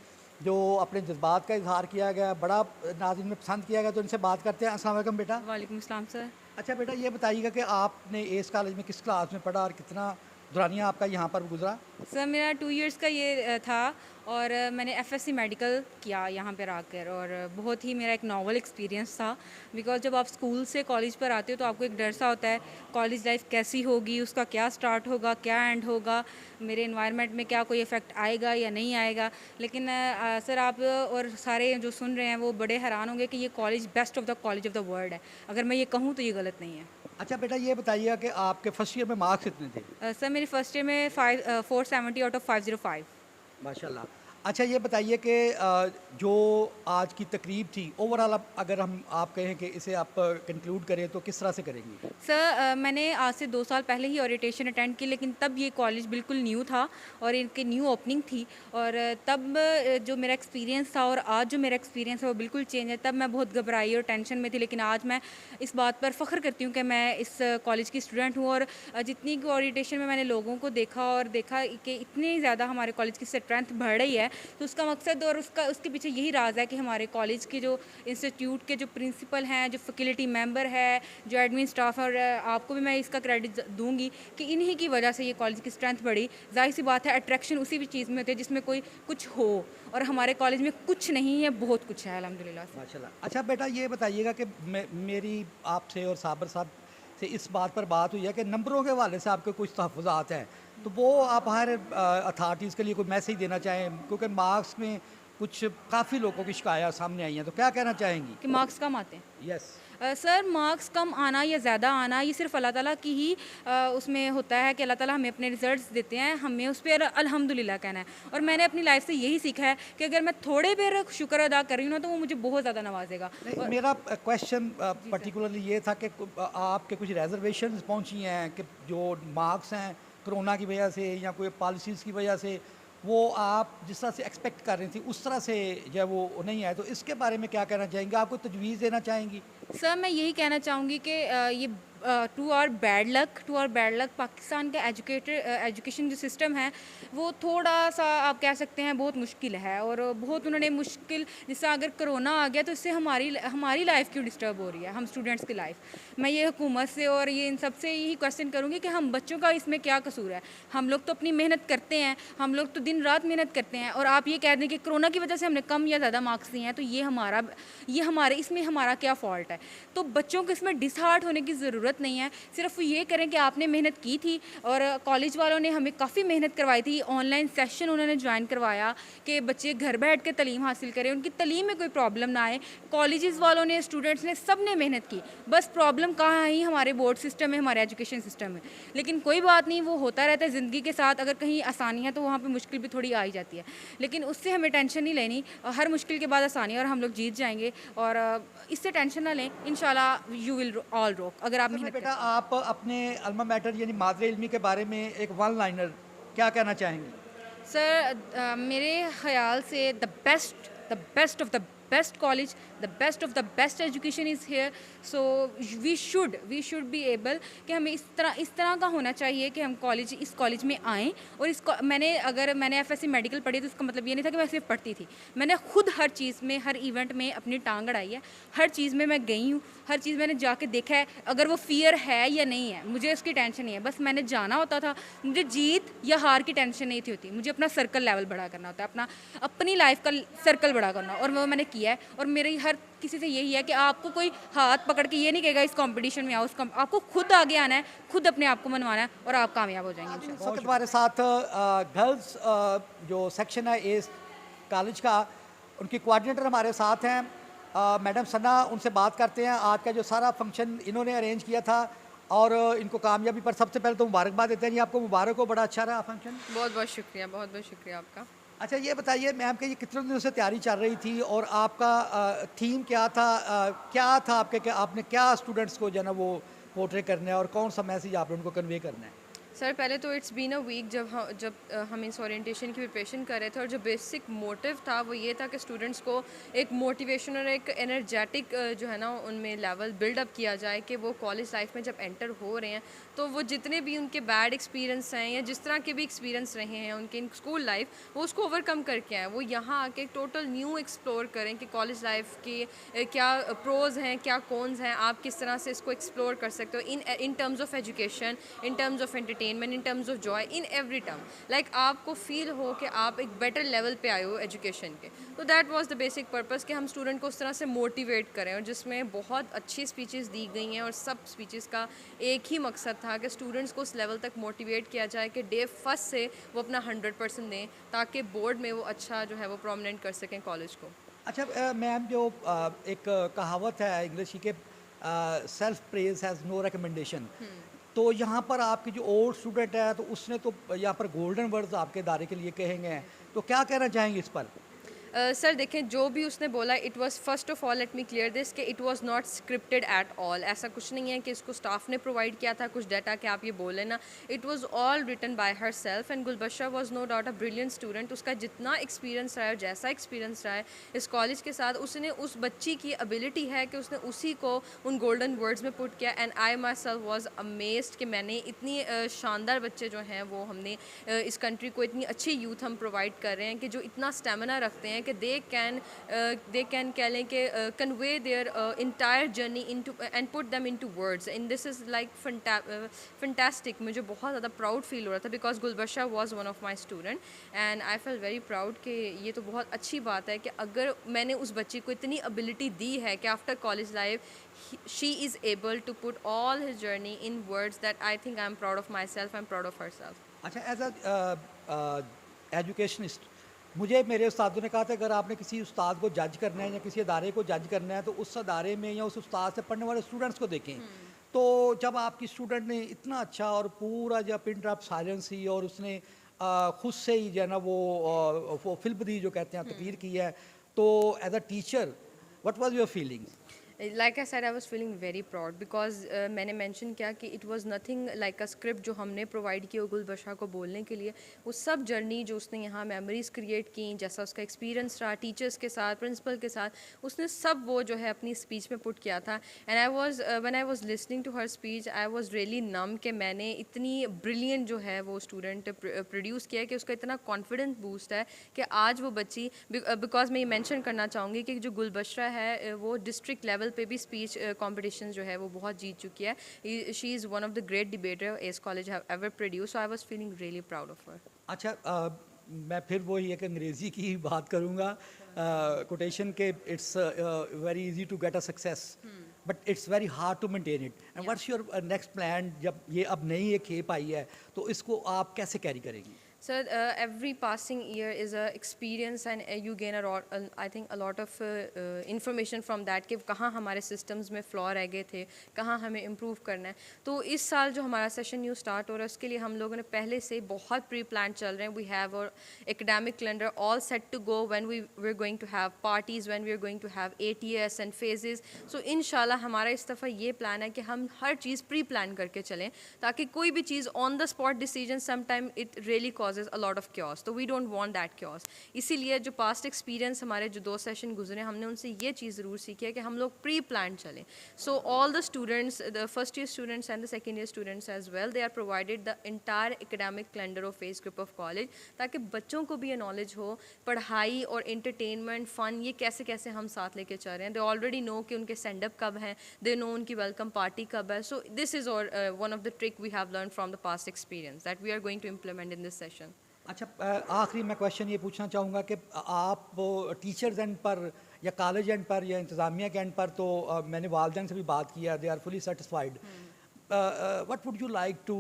जो अपने जज्बात का इजहार किया गया, बड़ा नाज़रीन में पसंद किया गया, तो इनसे बात करते हैं। अस्सलाम वालेकुम बेटा। वालेकुम सलाम सर। अच्छा बेटा, ये बताइएगा कि आपने इस कॉलेज में किस क्लास में पढ़ा और कितना दौरानिया आपका यहाँ पर गुजरा? सर मेरा 2 इयर्स का ये था और मैंने FSC मेडिकल किया यहाँ पर आकर, और बहुत ही मेरा एक नॉवल एक्सपीरियंस था। बिकॉज जब आप स्कूल से कॉलेज पर आते हो तो आपको एक डर सा होता है, कॉलेज लाइफ कैसी होगी, उसका क्या स्टार्ट होगा, क्या एंड होगा, मेरे एनवायरनमेंट में क्या कोई इफ़ेक्ट आएगा या नहीं आएगा। लेकिन सर आप और सारे जो सुन रहे हैं वो बड़े हैरान होंगे कि ये college best of the college of the world है। अगर मैं ये कहूँ तो ये गलत नहीं है। अच्छा बेटा, ये बताइएगा कि आपके फर्स्ट ईयर में मार्क्स कितने थे? सर मेरी फर्स्ट ईयर में 470 आउट ऑफ 505। माशाल्लाह। अच्छा, ये बताइए कि जो आज की तकरीब थी ओवरऑल, अगर आप कहें कि इसे आप कंक्लूड करें तो किस तरह से करेंगी? सर मैंने आज से 2 साल पहले ही ओरिएंटेशन अटेंड की, लेकिन तब ये कॉलेज बिल्कुल न्यू था और इनकी न्यू ओपनिंग थी, और तब जो मेरा एक्सपीरियंस था और आज जो मेरा एक्सपीरियंस है वो बिल्कुल चेंज है। तब मैं बहुत घबराई और टेंशन में थी, लेकिन आज मैं इस बात पर फ़ख्र करती हूँ कि मैं इस कॉलेज की स्टूडेंट हूँ। और जितनी ओरिएंटेशन में मैंने लोगों को देखा कि इतनी ज़्यादा हमारे कॉलेज की स्ट्रेंथ बढ़ रही है, तो उसका मकसद और उसके पीछे यही राज है कि हमारे कॉलेज के जो इंस्टीट्यूट के जो प्रिंसिपल हैं, जो फैकल्टी मेंबर है, जो एडमिन स्टाफ है, और आपको भी मैं इसका क्रेडिट दूंगी कि इन्हीं की वजह से ये कॉलेज की स्ट्रेंथ बढ़ी। जाहिर सी बात है, अट्रैक्शन उसी भी चीज़ में होती है जिसमें कोई कुछ हो, और हमारे कॉलेज में कुछ नहीं है, बहुत कुछ है अल्हम्दुलिल्लाह माशाल्लाह। अच्छा बेटा, ये बताइएगा कि मेरी आपसे और साबर साहब से इस बात पर बात हुई है कि नंबरों के हवाले से आपके कुछ तहफ़्फ़ुज़ात हैं, तो वो आप हर अथॉरिटीज़ के लिए कोई मैसेज देना चाहें, क्योंकि मार्क्स में कुछ काफ़ी लोगों की शिकायत सामने आई हैं, तो क्या कहना चाहेंगी? कि मार्क्स कम आते हैं? यस सर, मार्क्स कम आना या ज़्यादा आना ये सिर्फ अल्लाह ताला की ही उसमें होता है कि अल्लाह ताला हमें अपने रिजल्ट्स देते हैं, हमें उस पर अल्हम्दुलिल्लाह कहना है। और मैंने अपनी लाइफ से यही सीखा है कि अगर मैं थोड़े पर शुक्र अदा कर रही हूँ ना, तो वो मुझे बहुत ज़्यादा नवाजेगा। मेरा क्वेश्चन पर्टिकुलरली ये था कि आपके कुछ रिजर्वेशन पहुँची हैं कि जो मार्क्स हैं कोरोना की वजह से या कोई पॉलिसीज़ की वजह से वो आप जिस तरह से एक्सपेक्ट कर रही थी उस तरह से जो वो नहीं आए, तो इसके बारे में क्या कहना चाहेंगे? आपको तजवीज़ देना चाहेंगी? सर मैं यही कहना चाहूँगी कि ये to our bad luck Pakistan का एजुकेशन जो सिस्टम है वो थोड़ा सा आप कह सकते हैं बहुत मुश्किल है, और बहुत उन्होंने मुश्किल, जैसे अगर कोरोना आ गया तो इससे हमारी लाइफ क्यों डिस्टर्ब हो रही है, हम स्टूडेंट्स की लाइफ। मैं ये हुकूमत से और ये इन सब से यही क्वेश्चन करूँगी कि हम बच्चों का इसमें क्या कसूर है? हम लोग तो अपनी मेहनत करते हैं, हम लोग तो दिन रात मेहनत करते हैं, और आप ये कह दें कि कोरोना की वजह से हमने कम या ज़्यादा मार्क्स दिए हैं, तो ये हमारे इसमें हमारा क्या फ़ॉल्ट है? तो बच्चों को इसमें डिसहार्ट होने की ज़रूरत नहीं है। सिर्फ ये करें कि आपने मेहनत की थी, और कॉलेज वालों ने हमें काफ़ी मेहनत करवाई थी, ऑनलाइन सेशन उन्होंने ज्वाइन करवाया कि बच्चे घर बैठ के तालीम हासिल करें, उनकी तालीम में कोई प्रॉब्लम ना आए। कॉलेजेस वालों ने, स्टूडेंट्स ने, सब ने मेहनत की, बस प्रॉब्लम कहाँ आई? हमारे बोर्ड सिस्टम में, हमारे एजुकेशन सिस्टम में। लेकिन कोई बात नहीं, वो होता रहता है ज़िंदगी के साथ। अगर कहीं आसानी है तो वहाँ पर मुश्किल भी थोड़ी आ ही जाती है, लेकिन उससे हमें टेंशन नहीं लेनी। हर मुश्किल के बाद आसानी, और हम लोग जीत जाएंगे, और इससे टेंशन ना लें। इंशाल्लाह यू विल ऑल रॉक, अगर आप मेहनत बेटा आप अपने अल्मा मैटर यानी मादरे इल्मी के बारे में एक वन लाइनर क्या कहना चाहेंगे? सर मेरे ख्याल से the best of the best college, the best of the best education is here. So we should be able कि हमें इस तरह का होना चाहिए कि हम इस कॉलेज में आएँ। और मैंने FSC मेडिकल पढ़ी तो इसका मतलब ये नहीं था कि मैं सिर्फ पढ़ती थी, मैंने खुद हर चीज़ में, हर इवेंट में अपनी टांग अड़ाई है, हर चीज़ में मैं गई हूँ, हर चीज़ मैंने जाके देखा है। अगर वो फियर है या नहीं है, मुझे उसकी टेंशन नहीं है, बस मैंने जाना होता था। मुझे जीत या हार की टेंशन नहीं थी होती, मुझे अपना सर्कल लेवल बड़ा करना होता है, अपनी लाइफ का सर्कल बड़ा करना, और वो मैंने किया। किया है। और मेरी हर किसी से यही है कि आपको कोई हाथ पकड़ के ये नहीं कहेगा इस कंपटीशन में आओ, आपको खुद आगे आना है, खुद अपने आप को मनवाना है और आप कामयाब हो जाएंगे इंशाल्लाह। इस वक्त हमारे साथ गर्ल्स जो सेक्शन है एस कॉलेज का, उनकी कोऑर्डिनेटर हमारे साथ हैं मैडम सना। उनसे बात करते हैं आज का जो सारा फंक्शन इन्होंने अरेंज किया था और इनको कामयाबी पर सबसे पहले तो मुबारकबाद देते हैं जी। आपको मुबारक हो, बड़ा अच्छा रहा फंक्शन। बहुत बहुत शुक्रिया, बहुत बहुत शुक्रिया आपका। अच्छा ये बताइए मैम कि ये कितने दिनों से तैयारी चल रही थी और आपका थीम क्या था, क्या था आपके, क्या आपने क्या स्टूडेंट्स को जो है ना वो पोर्ट्रे करना है और कौन सा मैसेज आपने उनको कन्वे करना है? सर पहले तो इट्स बीन अ वीक जब हम इस ओरिएंटेशन की प्रिपरेशन कर रहे थे, और जो बेसिक मोटिव था वो ये था कि स्टूडेंट्स को एक मोटिवेशन और एक एनर्जेटिक जो है ना उनमें लेवल बिल्डअप किया जाए कि वो कॉलेज लाइफ में जब एंटर हो रहे हैं तो वो जितने भी उनके बैड एक्सपीरियंस हैं या जिस तरह के भी एक्सपीरियंस रहे हैं उनके इन स्कूल लाइफ, वो उसको ओवरकम करके आए, वो यहाँ आके टोटल न्यू एक्सप्लोर करें कि कॉलेज लाइफ की क्या प्रोज हैं, क्या कॉन्स हैं, आप किस तरह से इसको एक्सप्लोर कर सकते हो in terms of education, in terms of entertainment, in terms of Joy, in every term. Like आपको फील हो कि आप एक बेटर लेवल पे आए हो एजुकेशन के। तो that was the basic purpose कि हम स्टूडेंट को उस तरह से मोटिवेट करें, और जिसमें बहुत अच्छी स्पीचेस दी गई हैं और सब स्पीचेस का एक ही मकसद था कि स्टूडेंट्स को उस लेवल तक मोटिवेट किया जाए कि डे फर्स्ट से वो अपना 100% दें ताकि बोर्ड में वो अच्छा जो है वो प्रोमिनेंट कर सकें कॉलेज को। अच्छा मैम, जो एक कहावत है इंग्लिश की कि self praise has no recommendation, तो यहाँ पर आपके जो ओल्ड स्टूडेंट है तो उसने तो यहाँ पर गोल्डन वर्ड्स आपके दायरे के लिए कहेंगे, तो क्या कहना चाहेंगे इस पर? सर देखें, जो भी उसने बोला, it was first of all let me clear this कि it was not scripted at all. ऐसा कुछ नहीं है कि इसको स्टाफ ने प्रोवाइड किया था कुछ डाटा कि आप ये बोलें ना। It was all written by herself, and Gulbashra was no doubt a brilliant student. उसका जितना एक्सपीरियंस रहा है, जैसा एक्सपीरियंस रहा है इस कॉलेज के साथ, उसने उस बच्ची की एबिलिटी है कि उसने उसी को उन गोल्डन वर्ड्स में पुट किया। And I my self was amazed कि मैंने इतनी शानदार बच्चे जो हैं वो हमने इस कंट्री को इतनी अच्छी यूथ हम प्रोवाइड कर रहे हैं कि जो इतना स्टेमिना रखते हैं कि दे कैन कह लें कि convey their entire journey into and put them into words, and this is like fantastic. मुझे बहुत ज़्यादा प्राउड फील हो रहा था because Gulbashra was one of my student, and I fell very proud कि ये तो बहुत अच्छी बात है कि अगर मैंने उस बच्ची को इतनी एबिलिटी दी है कि after college life she is able to put all his journey in words, that I think I am proud of my self, I am proud of her self. अच्छा, एज अ एजुकेशनिस्ट मुझे मेरे उस्तादों ने कहा था अगर आपने किसी उस्ताद को जज करना है या किसी अदारे को जज करना है तो उस अदारे में या उस उस्ताद से पढ़ने वाले स्टूडेंट्स को देखें। तो जब आपकी स्टूडेंट ने इतना अच्छा और पूरा जब पिन ड्रॉप साइलेंस ही और उसने खुद से ही जो है ना वो फिल्म दी जो कहते हैं तकरीर की है, तो as a teacher what was your feelings? Like I said, I was feeling very proud because मैंने मेंशन किया कि it was nothing like a script जो हमने प्रोवाइड की गुलबशरा को बोलने के लिए। वो सब जर्नी जो उसने यहाँ मेमोरीज क्रिएट की, जैसा उसका एक्सपीरियंस रहा टीचर्स के साथ, प्रिंसिपल के साथ, उसने सब वो जो है अपनी स्पीच में पुट किया था। And I was when I was listening to her speech I was really numb कि मैंने इतनी ब्रिलियंट जो है वो स्टूडेंट प्रोड्यूस किया कि उसका इतना कॉन्फिडेंस बूस्ट है कि आज वो बच्ची, बिकॉज मैं ये मैंशन करना चाहूँगी कि जो गुलबशरा है वो डिस्ट्रिक्ट लेवल पे भी स्पीच कॉम्पिटिशन जो है वो बहुत जीत चुकी है। She is one of the great debater S college have ever produce, so I was feeling really proud of हर। अच्छा, मैं फिर वही एक अंग्रेज़ी की बात करूँगा, कोटेशन के it's very easy to get a success but it's very hard to maintain it, and what's your next plan? जब ये अब नई एक खेप आई है तो इसको आप कैसे कैरी करेंगी? Sir, every passing year is a experience and you gain I think a lot of information from that कि कहाँ हमारे systems में flaw रह गए थे, कहाँ हमें improve करना है। तो इस साल जो हमारा session न्यू start हो रहा है उसके लिए हम लोगों ने पहले से बहुत pre-planned चल रहे हैं। We have our academic calendar all set to go when we're going to have parties, when we're going to have ATS and phases. So इंशाल्लाह हमारा इस दफ़ा ये plan है कि हम हर चीज़ pre-plan करके चलें ताकि कोई भी चीज़ on the spot decision sometime it really causes a lot of chaos, तो we don't want that chaos। इसीलिए जो past experience हमारे जो 2 सेशन गुजरे, हमने उनसे ये चीज़ ज़रूर सीखी है कि हम लोग प्री प्लान चलें। So all the students, the first year students and the second year students as well, they are provided the entire academic calendar of AS group of college, ताकि बच्चों को भी ये नॉलेज हो पढ़ाई और एंटरटेनमेंट फ़न ये कैसे कैसे हम साथ लेके चल रहे हैं। दे ऑलरेडी नो कि उनके सेंड अप कब हैं, दे नो उनकी वेलकम पार्टी कब है। सो दिस इज़ और one of the trick we have learn from the past experience that we are going to implement in this session. अच्छा, आखिरी मैं क्वेश्चन ये पूछना चाहूँगा कि आप टीचर्स एंड पर या कॉलेज एंड पर या इंतज़ामिया के एंड पर, तो मैंने वालदैन से भी बात किया, they are fully satisfied. What would you like to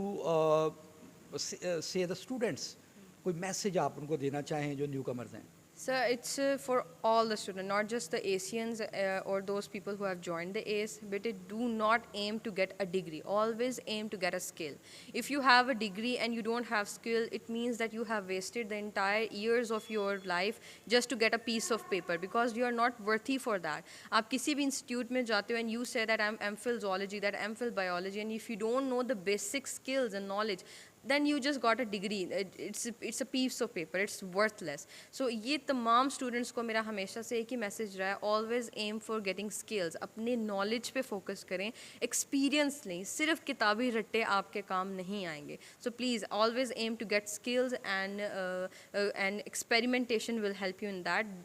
say the students, कोई मैसेज आप उनको देना चाहें जो न्यू कमर्स हैं? So it's for all the students, not just the Asians or those people who have joined the ACE, but it do not aim to get a degree. Always aim to get a skill. If you have a degree and you don't have skill, it means that you have wasted the entire years of your life just to get a piece of paper, because you are not worthy for that. आप किसी भी institute में जाते हो and you say that I'm MPhil zoology, that MPhil biology, and if you don't know the basic skills and knowledge, then you just got a degree. It's a piece of paper. It's worthless. So ये तमाम students को मेरा हमेशा से एक ही message रहा है, always aim for getting skills. अपने knowledge पे focus करें, experience लें, सिर्फ किताबी रट्टे आपके काम नहीं आएंगे. So please always aim to get skills, and experimentation will help you in that.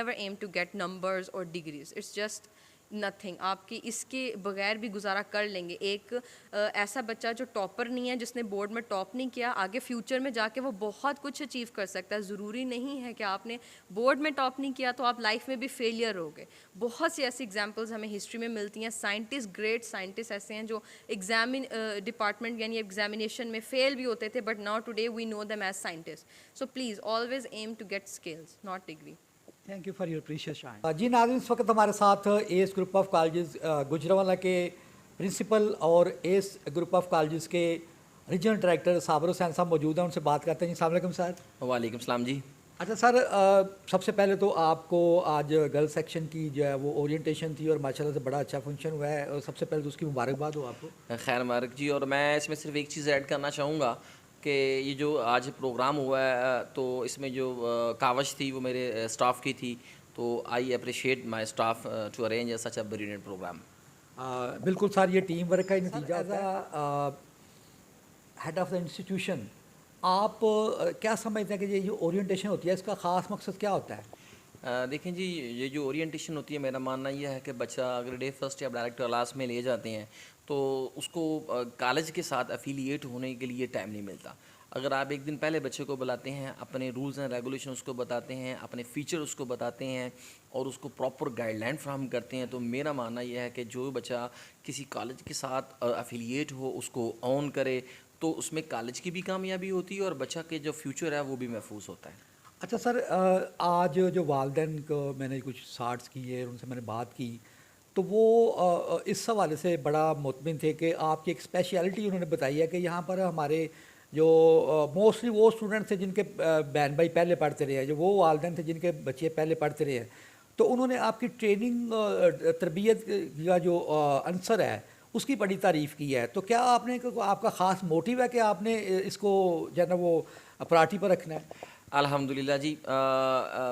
Never aim to get numbers or degrees. It's just nothing. आपकी इसके बगैर भी गुजारा कर लेंगे. एक ऐसा बच्चा जो टॉपर नहीं है, जिसने बोर्ड में टॉप नहीं किया, आगे फ्यूचर में जाके वो बहुत कुछ अचीव कर सकता है. ज़रूरी नहीं है कि आपने बोर्ड में टॉप नहीं किया तो आप लाइफ में भी फेलियर हो गए. बहुत सी ऐसी एग्जांपल्स हमें हिस्ट्री में मिलती हैं. साइंटिस्ट, ग्रेट साइंटिस्ट ऐसे हैं जो डिपार्टमेंट यानी एग्जामिनेशन में फेल भी होते थे, but now today we know them as scientist. So please always aim to get skills, not degree. Thank you for your precious time. जी नाज़रीन, इस वक्त हमारे साथ S group of colleges Gujranwala के प्रिंसिपल और एस ग्रुप ऑफ कॉलेजेस के रीजनल डायरेक्टर साबर हुसैन साहब मौजूद हैं. उनसे बात करते हैं. जी, अस्सलाम वालेकुम सर. वालेकुम सलाम जी. अच्छा सर, सबसे पहले तो आपको आज गर्ल्स सेक्शन की जो है वो ओरिएंटेशन थी और माशाल्लाह से बड़ा अच्छा फंक्शन हुआ है, और सबसे पहले तो उसकी मुबारकबाद हो आपको. खैर मुबारक जी. और मैं इसमें सिर्फ एक चीज़ ऐड करना चाहूँगा कि ये जो आज प्रोग्राम हुआ है, तो इसमें जो कावश थी वो मेरे स्टाफ की थी. तो I appreciate my staff to arrange such a brilliant programme. बिल्कुल सर, ये टीम वर्क का ही नतीजा होता है. हेड ऑफ द इंस्टीट्यूशन, आप क्या समझते हैं कि ये जो ओरिएंटेशन होती है इसका ख़ास मकसद क्या होता है? देखें जी, ये जो ओरिएंटेशन होती है, मेरा मानना यह है कि बच्चा अगर डे फर्स्ट या डायरेक्ट क्लास में ले जाते हैं तो उसको कॉलेज के साथ एफिलिएट होने के लिए टाइम नहीं मिलता. अगर आप एक दिन पहले बच्चे को बुलाते हैं, अपने रूल्स एंड रेगुलेशन उसको बताते हैं, अपने फ़ीचर उसको बताते हैं और उसको प्रॉपर गाइडलाइन फ्राहम करते हैं, तो मेरा मानना यह है कि जो बच्चा किसी कॉलेज के साथ एफिलिएट हो उसको ऑन करे, तो उसमें कॉलेज की भी कामयाबी होती है और बच्चा के जो फ्यूचर है वो भी महफूज होता है. अच्छा सर, आज जो वालिदैन को मैंने कुछ सार्ट्स किए, उनसे मैंने बात की, तो वो इस हवाले से बड़ा मुतमिन थे कि आपकी एक स्पेशलिटी उन्होंने बताई है कि यहाँ पर हमारे जो मोस्टली वो स्टूडेंट्स थे जिनके बहन भाई पहले पढ़ते रहे हैं, जो वो वालिदैन थे जिनके बच्चे पहले पढ़ते रहे हैं, तो उन्होंने आपकी ट्रेनिंग तरबियत का जो अंसर है उसकी बड़ी तारीफ़ की है. तो क्या आपने आपका ख़ास मोटिव है कि आपने इसको जो है ना वो प्रायोरिटी पर रखना है? अल्हम्दुलिल्लाह जी.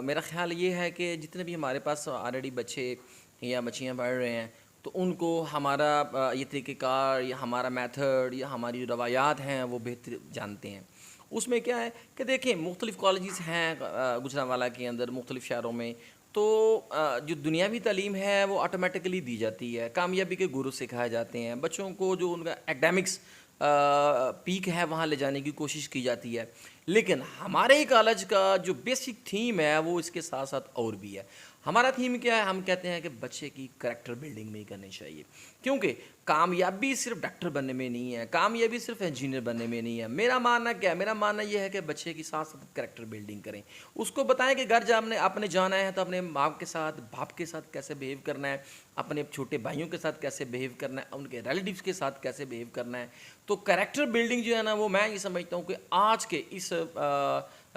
मेरा ख़्याल ये है कि जितने भी हमारे पास ऑलरेडी बच्चे या बच्चियाँ पढ़ रहे हैं, तो उनको हमारा ये तरीक़ेकार या हमारा मेथड या हमारी रवायात हैं वो बेहतर जानते हैं. उसमें क्या है कि देखें, मुख्तलिफ़ कॉलेजेस हैं गुजरांवाला के अंदर, मुख्तलिफ़ शहरों में, तो जो दुनियावी तालीम है वो ऑटोमेटिकली दी जाती है. कामयाबी के गुरु सिखाए जाते हैं बच्चों को, जो उनका एकेडमिक्स पीक है वहाँ ले जाने की कोशिश की जाती है. लेकिन हमारे कॉलेज का जो बेसिक थीम है वो इसके साथ साथ और भी है. हमारा थीम क्या है? हम कहते हैं कि बच्चे की करैक्टर बिल्डिंग में ही करनी चाहिए, क्योंकि कामयाबी सिर्फ डॉक्टर बनने में नहीं है, कामयाबी सिर्फ इंजीनियर बनने में नहीं है. मेरा मानना क्या है? मेरा मानना यह है कि बच्चे की साथ साथ करैक्टर बिल्डिंग करें. उसको बताएं कि घर जब आपने जाना है तो अपने माँ के साथ, बाप के साथ कैसे बिहेव करना है, अपने छोटे भाइयों के साथ कैसे बिहेव करना है, उनके रिलेटिव्स के साथ कैसे बिहेव करना है. तो करैक्टर बिल्डिंग जो है ना, वो मैं ये समझता हूँ कि आज के इस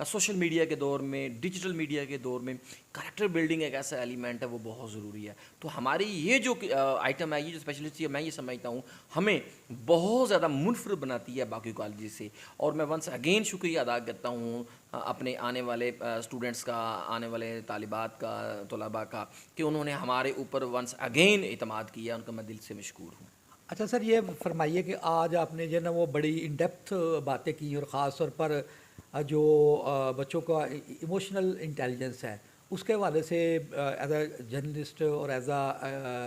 सोशल मीडिया के दौर में, डिजिटल मीडिया के दौर में करैक्टर बिल्डिंग एक ऐसा एलिमेंट है वो बहुत ज़रूरी है. तो हमारी ये जो आइटम है, ये जो स्पेशलिटी है, मैं ये समझता हूँ हमें बहुत ज़्यादा मुनफरद बनाती है बाकी कॉलेज से. और मैं वंस अगेन शुक्रिया अदा करता हूँ अपने आने वाले स्टूडेंट्स का, आने वाले तालिबात का, तलबा का, कि उन्होंने हमारे ऊपर वंस अगेन इतमाद किया. उनका मैं दिल से मशकूर हूँ. अच्छा सर, ये फरमाइए कि आज आपने जो है ना वो बड़ी इन डेप्थ बातें की, और ख़ास तौर पर जो बच्चों का इमोशनल इंटेलिजेंस है उसके हवाले से एज अ जर्नलिस्ट और एज अ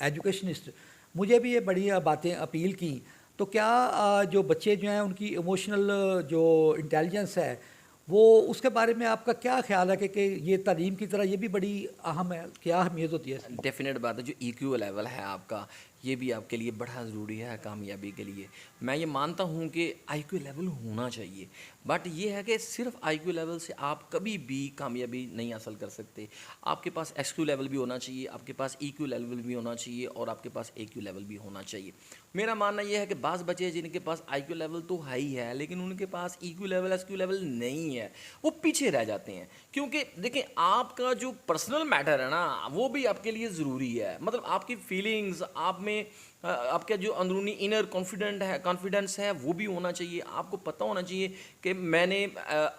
एजुकेशनिस्ट मुझे भी ये बड़ी बातें अपील की. तो क्या जो बच्चे जो हैं उनकी इमोशनल जो इंटेलिजेंस है वो उसके बारे में आपका क्या ख्याल है कि ये तालीम की तरह ये भी बड़ी अहम है, क्या अहमियत होती है? डेफिनेट बात है, जो EQ लेवल है आपका ये भी आपके लिए बड़ा ज़रूरी है कामयाबी के लिए। मैं ये मानता हूँ कि IQ लेवल होना चाहिए, बट ये है कि सिर्फ IQ लेवल से आप कभी भी कामयाबी नहीं हासिल कर सकते। आपके पास SQ लेवल भी होना चाहिए, आपके पास EQ लेवल भी होना चाहिए और आपके पास AQ लेवल भी होना चाहिए। मेरा मानना यह है कि बाज़ बच्चे जिनके पास IQ लेवल तो हाई है लेकिन उनके पास EQ लेवल SQ लेवल नहीं है, वो पीछे रह जाते हैं। क्योंकि देखें, आपका जो पर्सनल मैटर है ना वो भी आपके लिए ज़रूरी है। मतलब आपकी फीलिंग्स, आप में आपका जो अंदरूनी इनर कॉन्फिडेंस है वो भी होना चाहिए। आपको पता होना चाहिए कि मैंने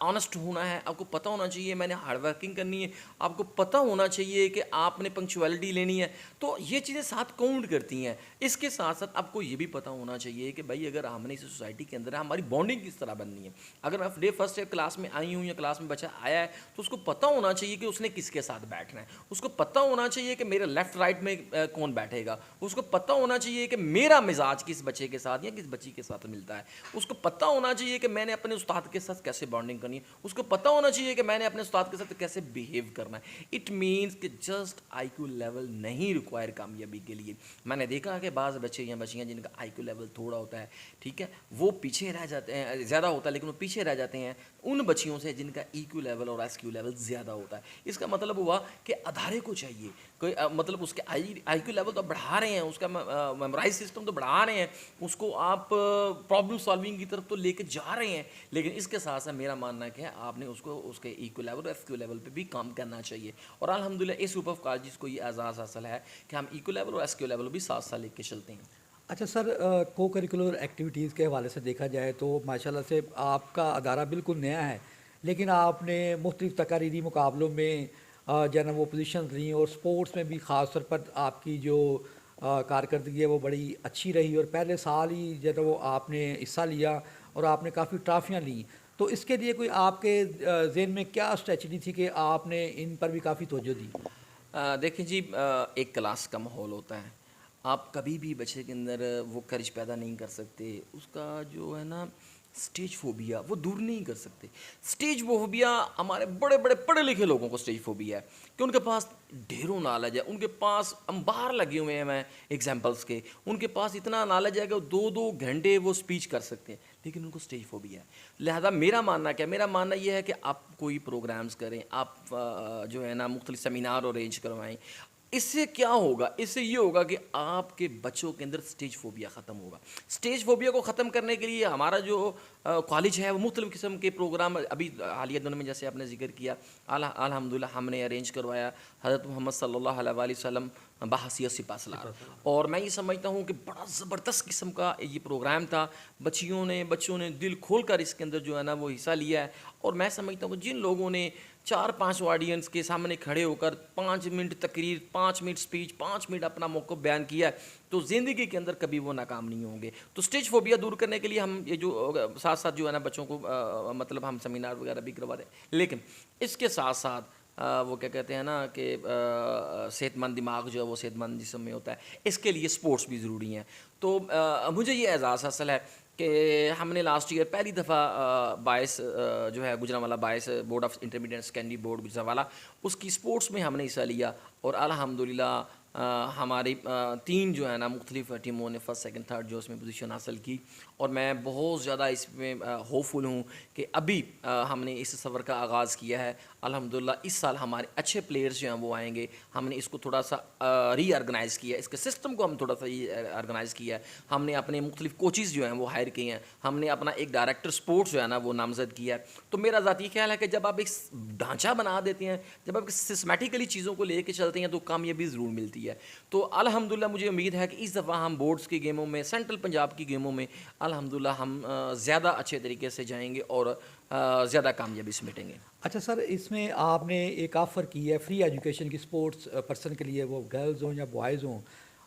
ऑनेस्ट होना है, आपको पता होना चाहिए मैंने हार्ड वर्किंग करनी है, आपको पता होना चाहिए कि आपने पंक्चुअलिटी लेनी है। तो ये चीज़ें साथ काउंट करती हैं। इसके साथ साथ आपको ये भी पता होना चाहिए कि भाई अगर हमने इस सोसाइटी के अंदर हमारी बॉन्डिंग किस तरह बननी है। अगर मैं डे फर्स्ट क्लास में आई हूँ या क्लास में बच्चा आया है तो उसको पता होना चाहिए कि उसने किसके साथ बैठना है, उसको पता होना चाहिए कि मेरे लेफ्ट राइट में कौन बैठेगा, उसको पता होना चाहिए कि मेरा मिजाज किस बच्चे के साथ या किस बच्ची के साथ मिलता है, उसको पता होना चाहिए कि मैंने अपने उस्ताद के साथ कैसे बॉन्डिंग करनी है, उसको पता होना चाहिए कि मैंने अपने उस्ताद के साथ कैसे बिहेव करना है। इट मीन्स कि जस्ट IQ लेवल नहीं रिक्वायर कामयाबी के लिए। मैंने देखा है कि बाज़ बच्चे या बच्चियाँ जिनका IQ लेवल थोड़ा होता है, ठीक है, वो पीछे रह जाते हैं, ज़्यादा होता है लेकिन वो पीछे रह जाते हैं उन बच्चियों से जिनका EQ लेवल और SQ लेवल ज़्यादा होता है। इसका मतलब हुआ कि अदारे को चाहिए कोई मतलब उसके IQ लेवल तो बढ़ा रहे हैं, उसका मेमोराइज सिस्टम तो बढ़ा रहे हैं, उसको आप प्रॉब्लम सॉल्विंग की तरफ तो लेके जा रहे हैं, लेकिन इसके साथ साथ मेरा मानना है कि आपने उसको उसके EQ लेवल और SQ लेवल पे भी काम करना चाहिए। और अल्हम्दुलिल्लाह इस ग्रुप ऑफ कॉलेजेस को ये एजाज़ हासिल है कि हम EQ लेवल और SQ लेवल भी साथ साथ लेके चलते हैं। अच्छा सर, को करिकुलर एक्टिविटीज़ के हवाले से देखा जाए तो माशाल्लाह से आपका अदारा बिल्कुल नया है, लेकिन आपने मुख्तलिफ तकारीरी मुकाबलों में जो है ना वो पोजीशन ली और स्पोर्ट्स में भी ख़ास तौर पर आपकी जो कारकर्दगी है वो बड़ी अच्छी रही और पहले साल ही जो है वो आपने हिस्सा लिया और आपने काफ़ी ट्रॉफियाँ ली। तो इसके लिए कोई आपके ज़हन में क्या स्ट्रेटजी थी कि आपने इन पर भी काफ़ी तवज्जो दी? देखिए जी, एक क्लास का माहौल होता है, आप कभी भी बच्चे के अंदर वो करेज पैदा नहीं कर सकते, उसका जो है ना स्टेज फोबिया वो दूर नहीं कर सकते। स्टेज फोबिया हमारे बड़े बड़े पढ़े लिखे लोगों को स्टेज फोबिया है कि उनके पास ढेरों नॉलेज है, उनके पास अंबार लगे हुए हैं मैं एग्जाम्पल्स के, उनके पास इतना नॉलेज है कि 2-2 घंटे वो स्पीच कर सकते हैं, लेकिन उनको स्टेज फोबिया है। लिहाजा मेरा मानना क्या, मेरा मानना ये है कि आप कोई प्रोग्राम्स करें, आप जो है ना मुख्तलिफ सेमिनार अरेंज करवाएं। इससे क्या होगा, इससे ये होगा कि आपके बच्चों के अंदर स्टेज फोबिया ख़त्म होगा। स्टेज फोबिया को ख़त्म करने के लिए हमारा जो कॉलेज है वो मुख्तलिफ़ किस्म के प्रोग्राम अभी हालिया दिनों में जैसे आपने जिक्र किया अल्हम्दुलिल्लाह हमने अरेंज करवाया हज़रत मोहम्मद सल्लल्लाहु अलैहि वसल्लम बहसियत सिपा सलार, और मैं ये समझता हूँ कि बड़ा ज़बरदस्त किस्म का ये प्रोग्राम था। बच्चों ने दिल खोल कर इसके अंदर जो है ना वो हिस्सा लिया है, और मैं समझता हूँ जिन लोगों ने 4-5 ऑडियंस के सामने खड़े होकर 5 मिनट तकरीर, 5 मिनट स्पीच, 5 मिनट अपना मौक़िफ़ बयान किया तो ज़िंदगी के अंदर कभी वो नाकाम नहीं होंगे। तो स्टेज फोबिया दूर करने के लिए हम ये जो साथ साथ जो है ना बच्चों को मतलब हम सेमिनार वगैरह भी करवा दें, लेकिन इसके साथ साथ वो क्या कहते हैं ना कि सेहतमंद दिमाग जो है वो सेहतमंद जिस्म में होता है, इसके लिए स्पोर्ट्स भी ज़रूरी हैं। तो मुझे ये एजाज़ हासिल है कि हमने लास्ट ईयर पहली दफ़ा बायस जो है Gujranwala BISE board of intermediate secondary board Gujranwala उसकी स्पोर्ट्स में हमने हिस्सा लिया, और अल्हम्दुलिल्लाह हमारी 3 जो है ना मुख्तलिफ टीमों ने फर्स्ट सेकंड थर्ड जो उसमें पोजीशन हासिल की, और मैं बहुत ज़्यादा इसमें होपफुल हूँ कि अभी हमने इस सफ़र का आगाज़ किया है। अल्हम्दुलिल्लाह इस साल हमारे अच्छे प्लेयर्स जो हैं वो आएंगे। हमने इसको थोड़ा सा रीऑर्गेनाइज़ किया, इसके सिस्टम को हम थोड़ा सा ऑर्गेनाइज़ किया है। हमने अपने मुख्तलिफ कोचेज़ जो हैं वो हायर किए हैं, हमने अपना एक डायरेक्टर स्पोर्ट्स जो है ना वो नामज़द किया है। तो मेरा ज़ाती ख्याल है कि जब आप एक ढांचा बना देते हैं, जब आप सिस्टमेटिकली चीज़ों को लेके चलते हैं तो कामयाबी ज़रूर मिलती है। तो अल्हम्दुलिल्लाह मुझे उम्मीद है कि इस दफ़ा हम बोर्ड्स की गेमों में, सेंट्रल पंजाब की गेमों में अल्हम्दुलिल्लाह हम ज़्यादा अच्छे तरीके से जाएंगे और ज़्यादा कामयाबी समेटेंगे। अच्छा सर, इसमें आपने एक ऑफ़र की है फ्री एजुकेशन की स्पोर्ट्स पर्सन के लिए, वो गर्ल्स हों या बॉयज़ हों,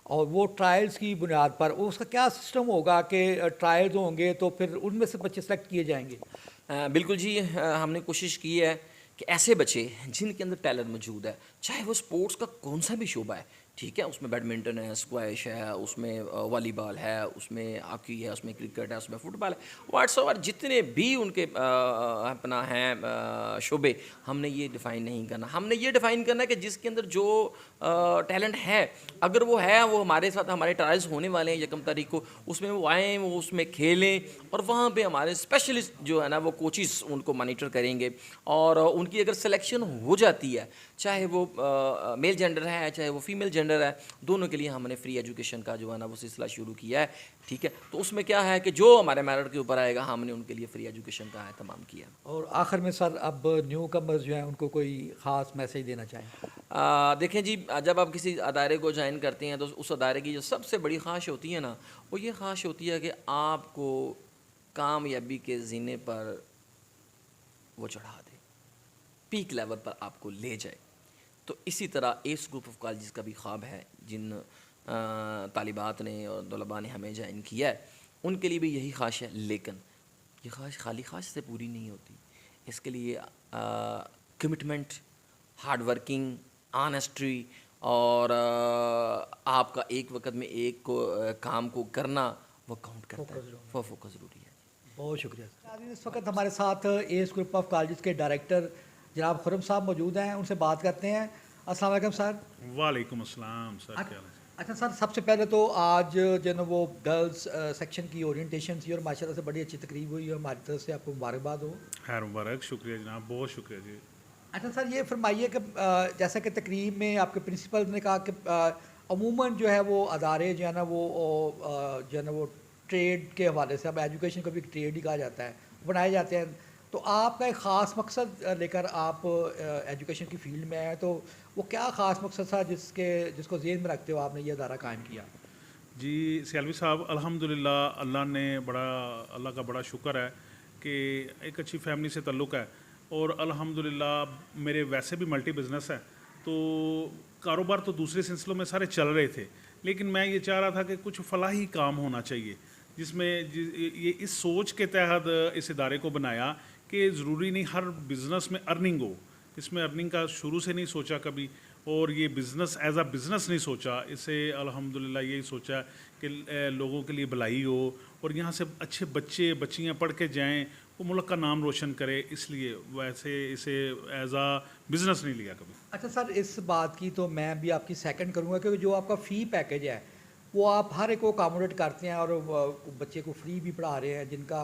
और वो ट्रायल्स की बुनियाद पर उसका क्या सिस्टम होगा कि ट्रायल्स होंगे तो फिर उनमें से बच्चे सेलेक्ट किए जाएंगे? बिल्कुल जी, हमने कोशिश की है कि ऐसे बच्चे जिनके अंदर टैलेंट मौजूद है, चाहे वो स्पोर्ट्स का कौन सा भी शोबा है, ठीक है, उसमें बैडमिंटन है, स्क्वैश है, उसमें वॉलीबॉल है, उसमें हॉकी है, उसमें क्रिकेट है, उसमें फुटबॉल है, व्हाट्सओवर जितने भी उनके अपना हैं शोबे, हमने ये डिफ़ाइन नहीं करना। हमने ये डिफ़ाइन करना है कि जिसके अंदर जो टैलेंट है, अगर वो है, वो हमारे साथ, हमारे ट्रायल्स होने वाले हैं 1 तारीख को, उसमें वो आएँ, वो उसमें खेलें, और वहाँ पे हमारे स्पेशलिस्ट जो है ना वो कोचिज़ उनको मॉनिटर करेंगे, और उनकी अगर सिलेक्शन हो जाती है, चाहे वो मेल जेंडर है चाहे वो फीमेल जेंडर है, दोनों के लिए हमने फ्री एजुकेशन का जो है ना वो सिलसिला शुरू किया है। ठीक है, तो उसमें क्या है कि जो हमारे मेरिट के ऊपर आएगा हमने उनके लिए फ्री एजुकेशन का तमाम किया। और आखिर में सर, अब न्यू कमर्स जो हैं उनको कोई ख़ास मैसेज देना चाहें? देखें जी, जब आप किसी अदारे को ज्वाइन करते हैं तो उस अदारे की जो सबसे बड़ी ख्वाहिश होती है ना, वो ये ख्वाहिश होती है कि आपको कामयाबी के ज़ीने पर वो चढ़ा दे, पीक लेवल पर आपको ले जाए। तो इसी तरह एस ग्रुप ऑफ कॉलेजेस का भी ख्वाब है, जिन तालिबात ने और तलबा ने हमें ज्वाइन किया है, उनके लिए भी यही ख्वाहिश है। लेकिन ये ख्वाहिश खाली ख्वाहिश से पूरी नहीं होती, इसके लिए कमिटमेंट, हार्ड वर्किंग, ऑनेस्टी और आपका एक वक्त में एक काम को करना वो काउंट करता है, वो फोकस ज़रूरी है। बहुत शुक्रिया सर। इस वक्त हमारे साथ एस ग्रुप ऑफ कॉलेजेस के डायरेक्टर जनाब खुर्रम साहब मौजूद हैं, उनसे बात करते हैं। अस्सलाम वालेकुम सर। वालेकुम अस्सलाम सर, क्या हाल है? अच्छा सर, सबसे पहले तो आज जो ना वो गर्ल्स सेक्शन की ओरिएंटेशन थी और माशाल्लाह से बड़ी अच्छी तकरीब हुई है, हमारी तरफ से आपको मुबारकबाद हो। खैर मुबारक, शुक्रिया जनाब, बहुत शुक्रिया जी। अच्छा सर, ये फरमाइए कि जैसा कि तकरीब में आपके प्रिंसिपल ने कहा कि अमूमन जो है वो अदारे जो है ना वो जो है ना वो ट्रेड के हवाले से, अब एजुकेशन को भी ट्रेड ही कहा जाता है, बनाए जाते हैं। तो आपका एक ख़ास मकसद लेकर आप एजुकेशन की फील्ड में आए, तो वो क्या ख़ास मकसद था जिसको ज़हन में रखते हो आपने ये अदारा कायम किया? जी सियालवी साहब, अल्हम्दुलिल्लाह अल्लाह का बड़ा शुक्र है कि एक अच्छी फैमिली से ताल्लुक़ है, और अल्हम्दुलिल्लाह मेरे वैसे भी मल्टी बिज़नेस है, तो कारोबार तो दूसरे सिलसिलों में सारे चल रहे थे, लेकिन मैं ये चाह रहा था कि कुछ फलाही काम होना चाहिए, जिसमें ये इस सोच के तहत इस इदारे को बनाया कि ज़रूरी नहीं हर बिज़नेस में अर्निंग हो। इसमें अर्निंग का शुरू से नहीं सोचा कभी, और ये बिज़नेस एज अ बिज़नेस नहीं सोचा। इसे अल्हम्दुलिल्लाह यही सोचा कि लोगों के लिए भलाई हो और यहाँ से अच्छे बच्चे बच्चियाँ पढ़ के जाएँ, वो मुल्क का नाम रोशन करे, इसलिए वैसे इसे एज अ बिज़नेस नहीं लिया कभी। अच्छा सर, इस बात की तो मैं भी आपकी सेकंड करूँगा, क्योंकि जो आपका फ़ी पैकेज है वो आप हर एक को अकोमोडेट करते हैं और बच्चे को फ्री भी पढ़ा रहे हैं जिनका,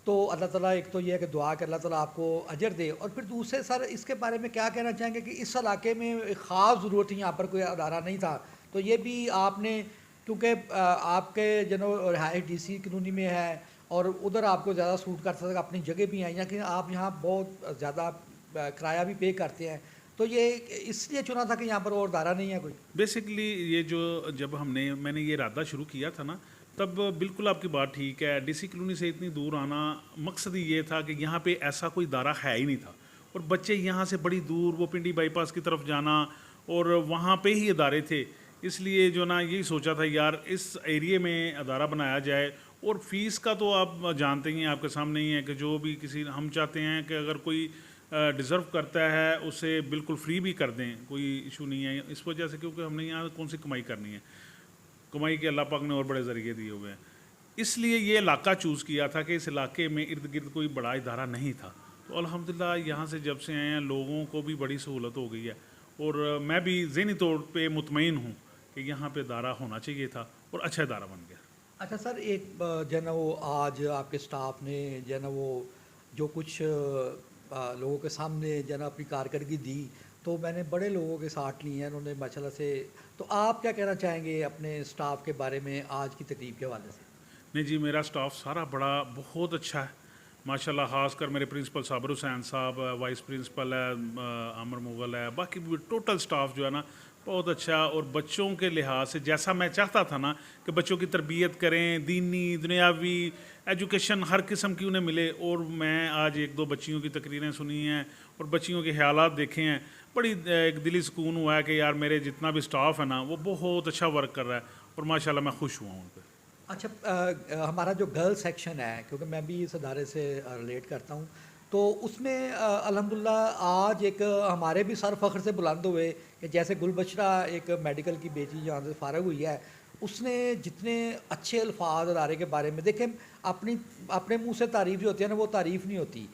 तो अल्लाह ताला एक तो ये है कि दुआ कि अल्लाह ताला आपको अजर दे। और फिर दूसरे सर, इसके बारे में क्या कहना चाहेंगे कि इस इलाके में एक ख़ास ज़रूरत थी, यहाँ पर कोई अदारा नहीं था, तो ये भी आपने, क्योंकि आपके जो रिहाइश DC कॉलोनी में है और उधर आपको ज़्यादा सूट कर सकता, अपनी जगह भी है, लेकिन आप यहाँ बहुत ज़्यादा किराया भी पे करते हैं, तो ये इसलिए चुना था कि यहाँ पर और अदारा नहीं है कोई? बेसिकली ये जो जब मैंने ये इरादा शुरू किया था ना, तब बिल्कुल आपकी बात ठीक है, DC कॉलोनी से इतनी दूर आना, मकसद ही ये था कि यहाँ पे ऐसा कोई इदारा है ही नहीं था, और बच्चे यहाँ से बड़ी दूर वो पिंडी बाईपास की तरफ जाना, और वहाँ पे ही इदारे थे, इसलिए जो ना यही सोचा था यार इस एरिए में अदारा बनाया जाए। और फ़ीस का तो आप जानते ही हैं, आपके सामने ही है कि जो भी हम चाहते हैं कि अगर कोई डिज़र्व करता है उसे बिल्कुल फ्री भी कर दें, कोई इशू नहीं है इस वजह से, क्योंकि हमने यहाँ कौन सी कमाई करनी है, कमाई के अल्लाह पाक ने और बड़े ज़रिए दिए हुए हैं, इसलिए ये इलाका चूज़ किया था कि इस इलाके में इर्द गिर्द कोई बड़ा इदारा नहीं था। तो अल्हम्दुलिल्लाह यहाँ से जब से आए हैं लोगों को भी बड़ी सहूलत हो गई है, और मैं भी ज़हनी तौर पे मुतमईन हूँ कि यहाँ पे इदारा होना चाहिए था, और अच्छा इदारा बन गया। अच्छा सर, एक जो ना वो आज आपके स्टाफ ने जो ना वो जो कुछ लोगों के सामने जो ना अपनी कारकर्दगी दी, तो मैंने बड़े लोगों के साथ ली हैं उन्होंने माशाल्लाह से, तो आप क्या कहना चाहेंगे अपने स्टाफ के बारे में आज की तकरीब के हवाले से? नहीं जी, मेरा स्टाफ सारा बड़ा बहुत अच्छा है माशाल्लाह, ख़ासकर मेरे प्रिंसिपल साबिर हुसैन साहब, वाइस प्रिंसिपल है आमर मुगल है, बाकी टोटल स्टाफ जो है ना बहुत अच्छा। और बच्चों के लिहाज से जैसा मैं चाहता था ना कि बच्चों की तरबियत करें, दीनी दुनियावी एजुकेशन हर किस्म की उन्हें मिले, और मैं आज 1-2 बच्चियों की तकरीरें सुनी हैं और बच्चियों के ख्यालात देखे हैं, बड़ी एक दिली सुकून हुआ है कि यार मेरे जितना भी स्टाफ है ना वो बहुत अच्छा वर्क कर रहा है, और माशाल्लाह मैं खुश हुआ हूँ उन पर। अच्छा, हमारा जो गर्ल्स सेक्शन है, क्योंकि मैं भी इस अदारे से रिलेट करता हूँ, तो उसमें अल्हम्दुलिल्लाह आज एक हमारे भी सर फ़ख्र से बुलंद हुए कि जैसे गुलबशरा एक मेडिकल की बेटी जहाँ से फ़ारग हुई है, उसने जितने अच्छे अल्फाज अदारे के बारे में देखें, अपने मुंह से तारीफ़ जो होती है ना, वो तारीफ़ नहीं होती,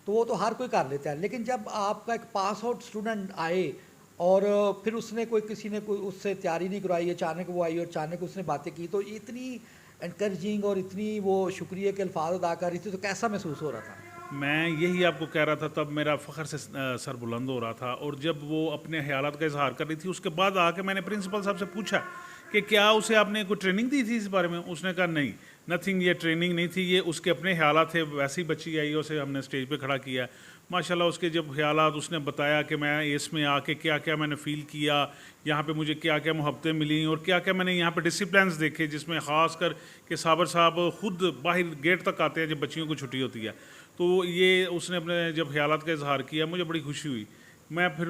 तो वो तो हर कोई कर लेता है। लेकिन जब आपका एक पास आउट स्टूडेंट आए और फिर उसने किसी ने कोई उससे तैयारी नहीं करवाई, अचानक वो आई और अचानक उसने बातें की, तो इतनी इनकरेजिंग और इतनी वो शुक्रिया के अल्फाज अदा कर रही थी, तो कैसा महसूस हो रहा था? मैं यही आपको कह रहा था, तब मेरा फ़ख्र से सर बुलंद हो रहा था। और जब वो अपने ख्यालात का इजहार कर रही थी, उसके बाद आके मैंने प्रिंसिपल साहब से पूछा कि क्या उसे आपने कोई ट्रेनिंग दी थी इस बारे में? उसने कहा नहीं, नथिंग, ये ट्रेनिंग नहीं थी, ये उसके अपने ख्यालात थे। वैसी बच्ची आई, उसे हमने स्टेज पे खड़ा किया। माशाल्लाह उसके जब ख्यालात उसने बताया कि मैं इसमें आके क्या क्या मैंने फ़ील किया, यहाँ पे मुझे क्या क्या मोहब्बतें मिली और क्या क्या मैंने यहाँ पे डिसिप्लिन्स देखे, जिसमें ख़ास कर कि साबर साहब ख़ुद बाहर गेट तक आते हैं जब बच्चियों को छुट्टी होती है। तो ये उसने अपने जब ख्यालात का इजहार किया, मुझे बड़ी खुशी हुई। मैं फिर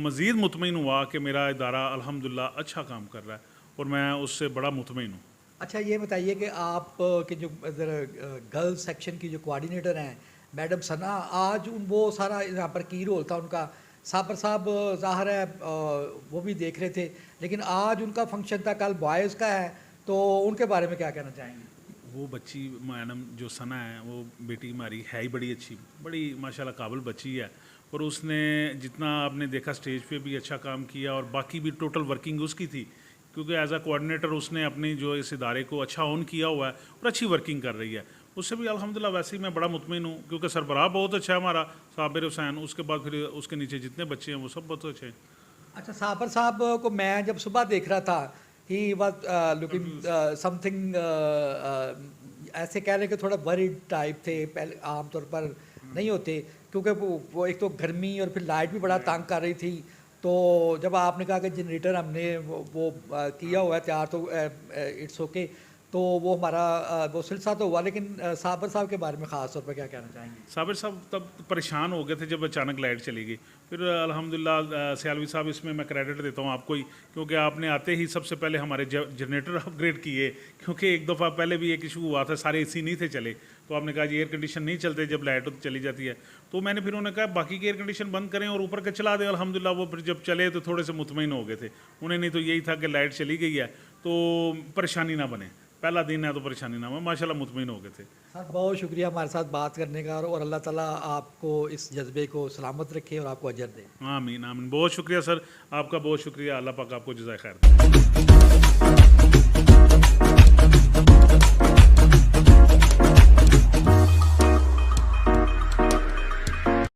मज़ीद मुतमईन हुआ कि मेरा इदारा अल्हम्दुलिल्लाह अच्छा काम कर रहा है और मैं उससे बड़ा मुतमईन हूँ। अच्छा, ये बताइए कि आप के जो गर्ल्स सेक्शन की जो कोऑर्डिनेटर हैं मैडम सना, आज वो सारा यहाँ पर की रोल था उनका। साबर साहब ज़ाहिर है वो भी देख रहे थे, लेकिन आज उनका फंक्शन था, कल बॉयज़ का है, तो उनके बारे में क्या कहना चाहेंगे? वो बच्ची मैडम जो सना है, वो बेटी हमारी है ही बड़ी अच्छी, बड़ी माशाल्लाह काबिल बच्ची है। और उसने जितना आपने देखा स्टेज पे भी अच्छा काम किया और बाकी भी टोटल वर्किंग उसकी थी, क्योंकि एज अ कोऑर्डिनेटर उसने अपनी जो इस इदारे को अच्छा ऑन किया हुआ है और अच्छी वर्किंग कर रही है। उससे भी अल्हम्दुलिल्लाह वैसे ही मैं बड़ा मुतमईन हूँ, क्योंकि सरबराह बहुत अच्छा है हमारा साबिर हुसैन, उसके बाद फिर उसके नीचे जितने बच्चे हैं वो सब बहुत अच्छे हैं। अच्छा, साबर साहब को मैं जब सुबह देख रहा था, ही वाज लुकिंग समथिंग, ऐसे कह रहे कि थोड़ा वरीड टाइप थे, पहले आमतौर पर नहीं होते, क्योंकि वो एक तो गर्मी और फिर लाइट भी बड़ा तंग कर रही थी। तो जब आपने कहा कि जनरेटर हमने वो किया हुआ है तैयार, तो इट्स ओके, तो वो हमारा वो सिलसिला तो हुआ। लेकिन साबर साहब के बारे में ख़ास तौर पर क्या कहना चाहेंगे? साबिर साहब तब परेशान हो गए थे जब अचानक लाइट चली गई। फिर अल्हम्दुलिल्लाह सियालवी साहब, इसमें मैं क्रेडिट देता हूँ आपको ही, क्योंकि आपने आते ही सबसे पहले हमारे जनरेटर अपग्रेड किए, क्योंकि एक दफ़ा पहले भी एक इशू हुआ था, सारे AC नहीं थे चले, तो आपने कहा जी एयर कंडीशन नहीं चलते जब लाइट चली जाती है। तो मैंने फिर उन्होंने कहा बाकी के एयर कंडीशन बंद करें और ऊपर के चला दें। अल्हम्दुलिल्लाह वो फिर जब चले तो थोड़े से मुतमईन हो गए थे। उन्हें नहीं तो यही था कि लाइट चली गई है तो परेशानी ना बने, पहला दिन है तो परेशानी ना हो। माशाल्लाह मुतमईन हो गए थे। सर बहुत शुक्रिया हमारे साथ बात करने का, और अल्लाह ताला आपको इस जज्बे को सलामत रखे और आपको अजर दे। आमीन आमीन, बहुत शुक्रिया सर आपका, बहुत शुक्रिया। अल्लाह पाक आपको जज़ाए खैर दे।